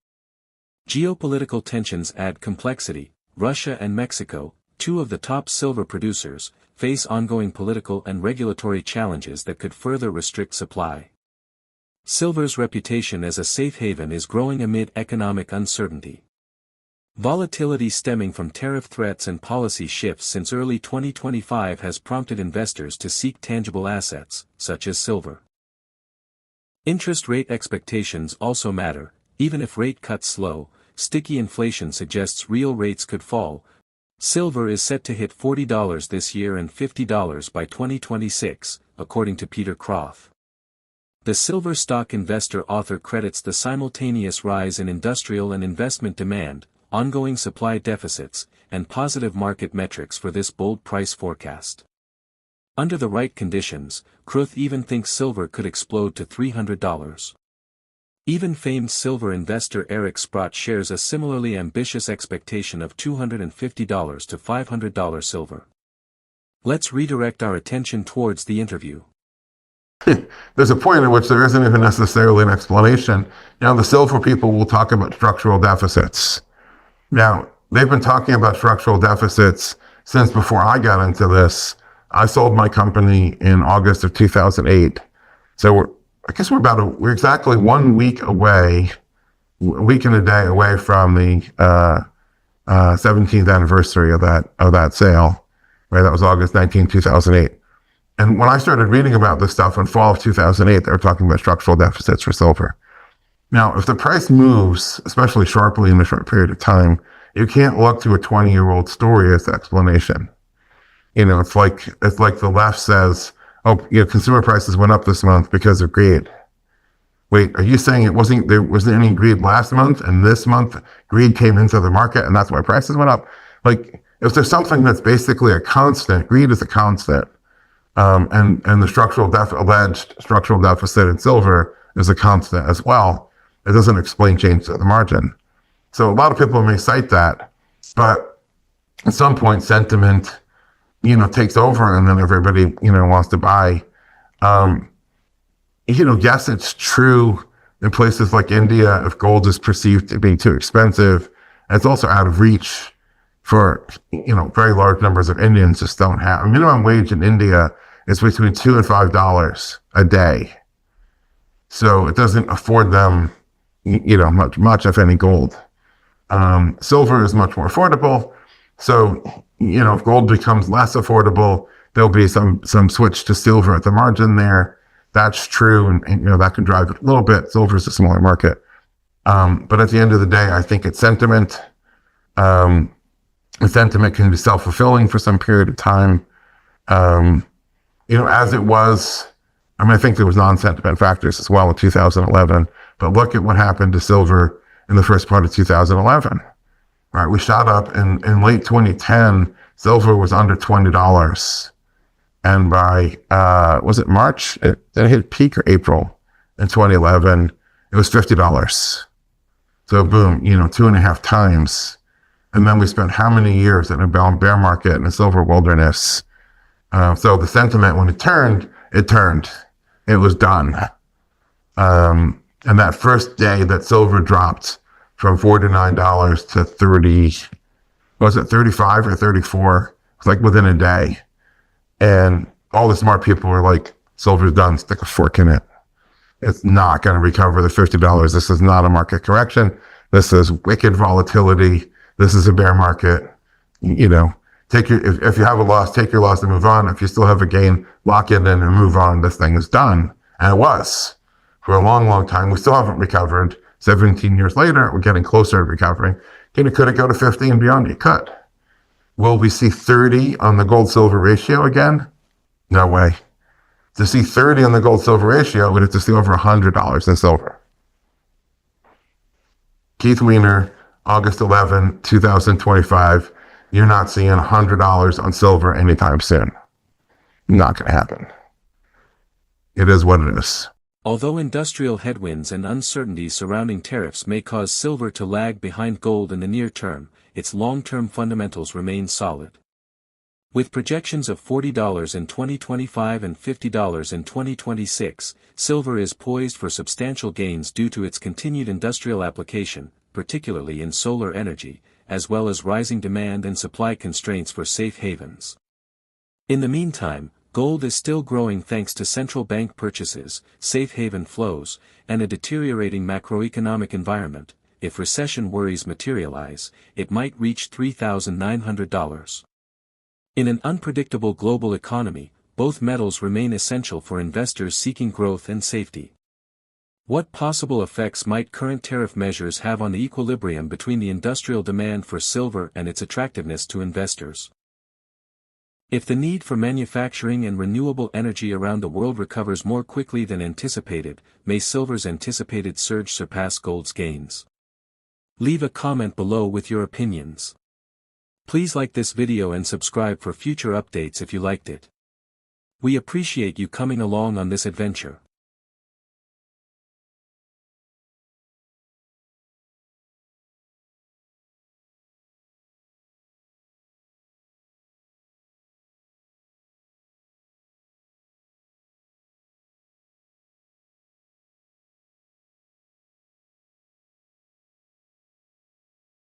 Geopolitical tensions add complexity. Russia and Mexico, two of the top silver producers, face ongoing political and regulatory challenges that could further restrict supply. Silver's reputation as a safe haven is growing amid economic uncertainty. Volatility stemming from tariff threats and policy shifts since early 2025 has prompted investors to seek tangible assets, such as silver. Interest rate expectations also matter. Even if rate cuts slow, sticky inflation suggests real rates could fall. Silver is set to hit $40 this year and $50 by 2026, according to Peter Croft. The silver stock investor author credits the simultaneous rise in industrial and investment demand, ongoing supply deficits, and positive market metrics for this bold price forecast. Under the right conditions, Croft even thinks silver could explode to $300. Even famed silver investor Eric Sprott shares a similarly ambitious expectation of $250 to $500 silver. Let's redirect our attention towards the interview. There's a point at which there isn't even necessarily an explanation. Now, the silver people will talk about structural deficits. Now, they've been talking about structural deficits since before I got into this. I sold my company in August of 2008. So we're exactly 1 week away, a week and a day away from the 17th anniversary of that sale. Right, that was August 19, 2008. And when I started reading about this stuff in fall of 2008, they were talking about structural deficits for silver. Now, if the price moves, especially sharply in a short period of time, you can't look to a 20-year-old story as the explanation. It's like the left says, consumer prices went up this month because of greed. Wait, are you saying there wasn't any greed last month, and this month greed came into the market and that's why prices went up? Like, if there's something that's basically a constant, greed is a constant. And the alleged structural deficit in silver is a constant as well. It doesn't explain change at the margin. So a lot of people may cite that, but at some point sentiment, takes over and then everybody, wants to buy. Yes, it's true in places like India, if gold is perceived to be too expensive, it's also out of reach for, very large numbers of Indians just don't have. A minimum wage in India is between $2 and $5 a day. So it doesn't afford them, much if any gold. Silver is much more affordable. So, if gold becomes less affordable, there'll be some switch to silver at the margin there. That's true. And that can drive it a little bit. Silver is a smaller market. But at the end of the day, I think it's sentiment. The sentiment can be self-fulfilling for some period of time. As it was, I think there was non-sentiment factors as well in 2011, but look at what happened to silver in the first part of 2011. Right, we shot up in late 2010, silver was under $20. And by, was it March? Did it hit peak or April in 2011? It was $50. So boom, 2.5 times. And then we spent how many years in a bear market in a silver wilderness? So the sentiment, when it turned. It was done. And that first day that silver dropped from $49 to 30, was it 35 or 34? It's like within a day. And all the smart people were like, silver's done, stick a fork in it. It's not going to recover the $50. This is not a market correction. This is wicked volatility. This is a bear market. If you have a loss, take your loss and move on. If you still have a gain, lock it in and move on. This thing is done. And it was for a long, long time. We still haven't recovered. 17 years later, we're getting closer to recovering. Could it go to 50 and beyond? It could. Will we see 30 on the gold-silver ratio again? No way. To see 30 on the gold-silver ratio, we'd have to see over $100 in silver. Keith Weiner, August 11, 2025. You're not seeing $100 on silver anytime soon. not going to happen. It is what it is. Although industrial headwinds and uncertainty surrounding tariffs may cause silver to lag behind gold in the near term, its long-term fundamentals remain solid. With projections of $40 in 2025 and $50 in 2026, silver is poised for substantial gains due to its continued industrial application, particularly in solar energy, as well as rising demand and supply constraints for safe havens. In the meantime, gold is still growing thanks to central bank purchases, safe haven flows, and a deteriorating macroeconomic environment. If recession worries materialize, it might reach $3,900. In an unpredictable global economy, both metals remain essential for investors seeking growth and safety. What possible effects might current tariff measures have on the equilibrium between the industrial demand for silver and its attractiveness to investors? If the need for manufacturing and renewable energy around the world recovers more quickly than anticipated, may silver's anticipated surge surpass gold's gains? Leave a comment below with your opinions. Please like this video and subscribe for future updates if you liked it. We appreciate you coming along on this adventure.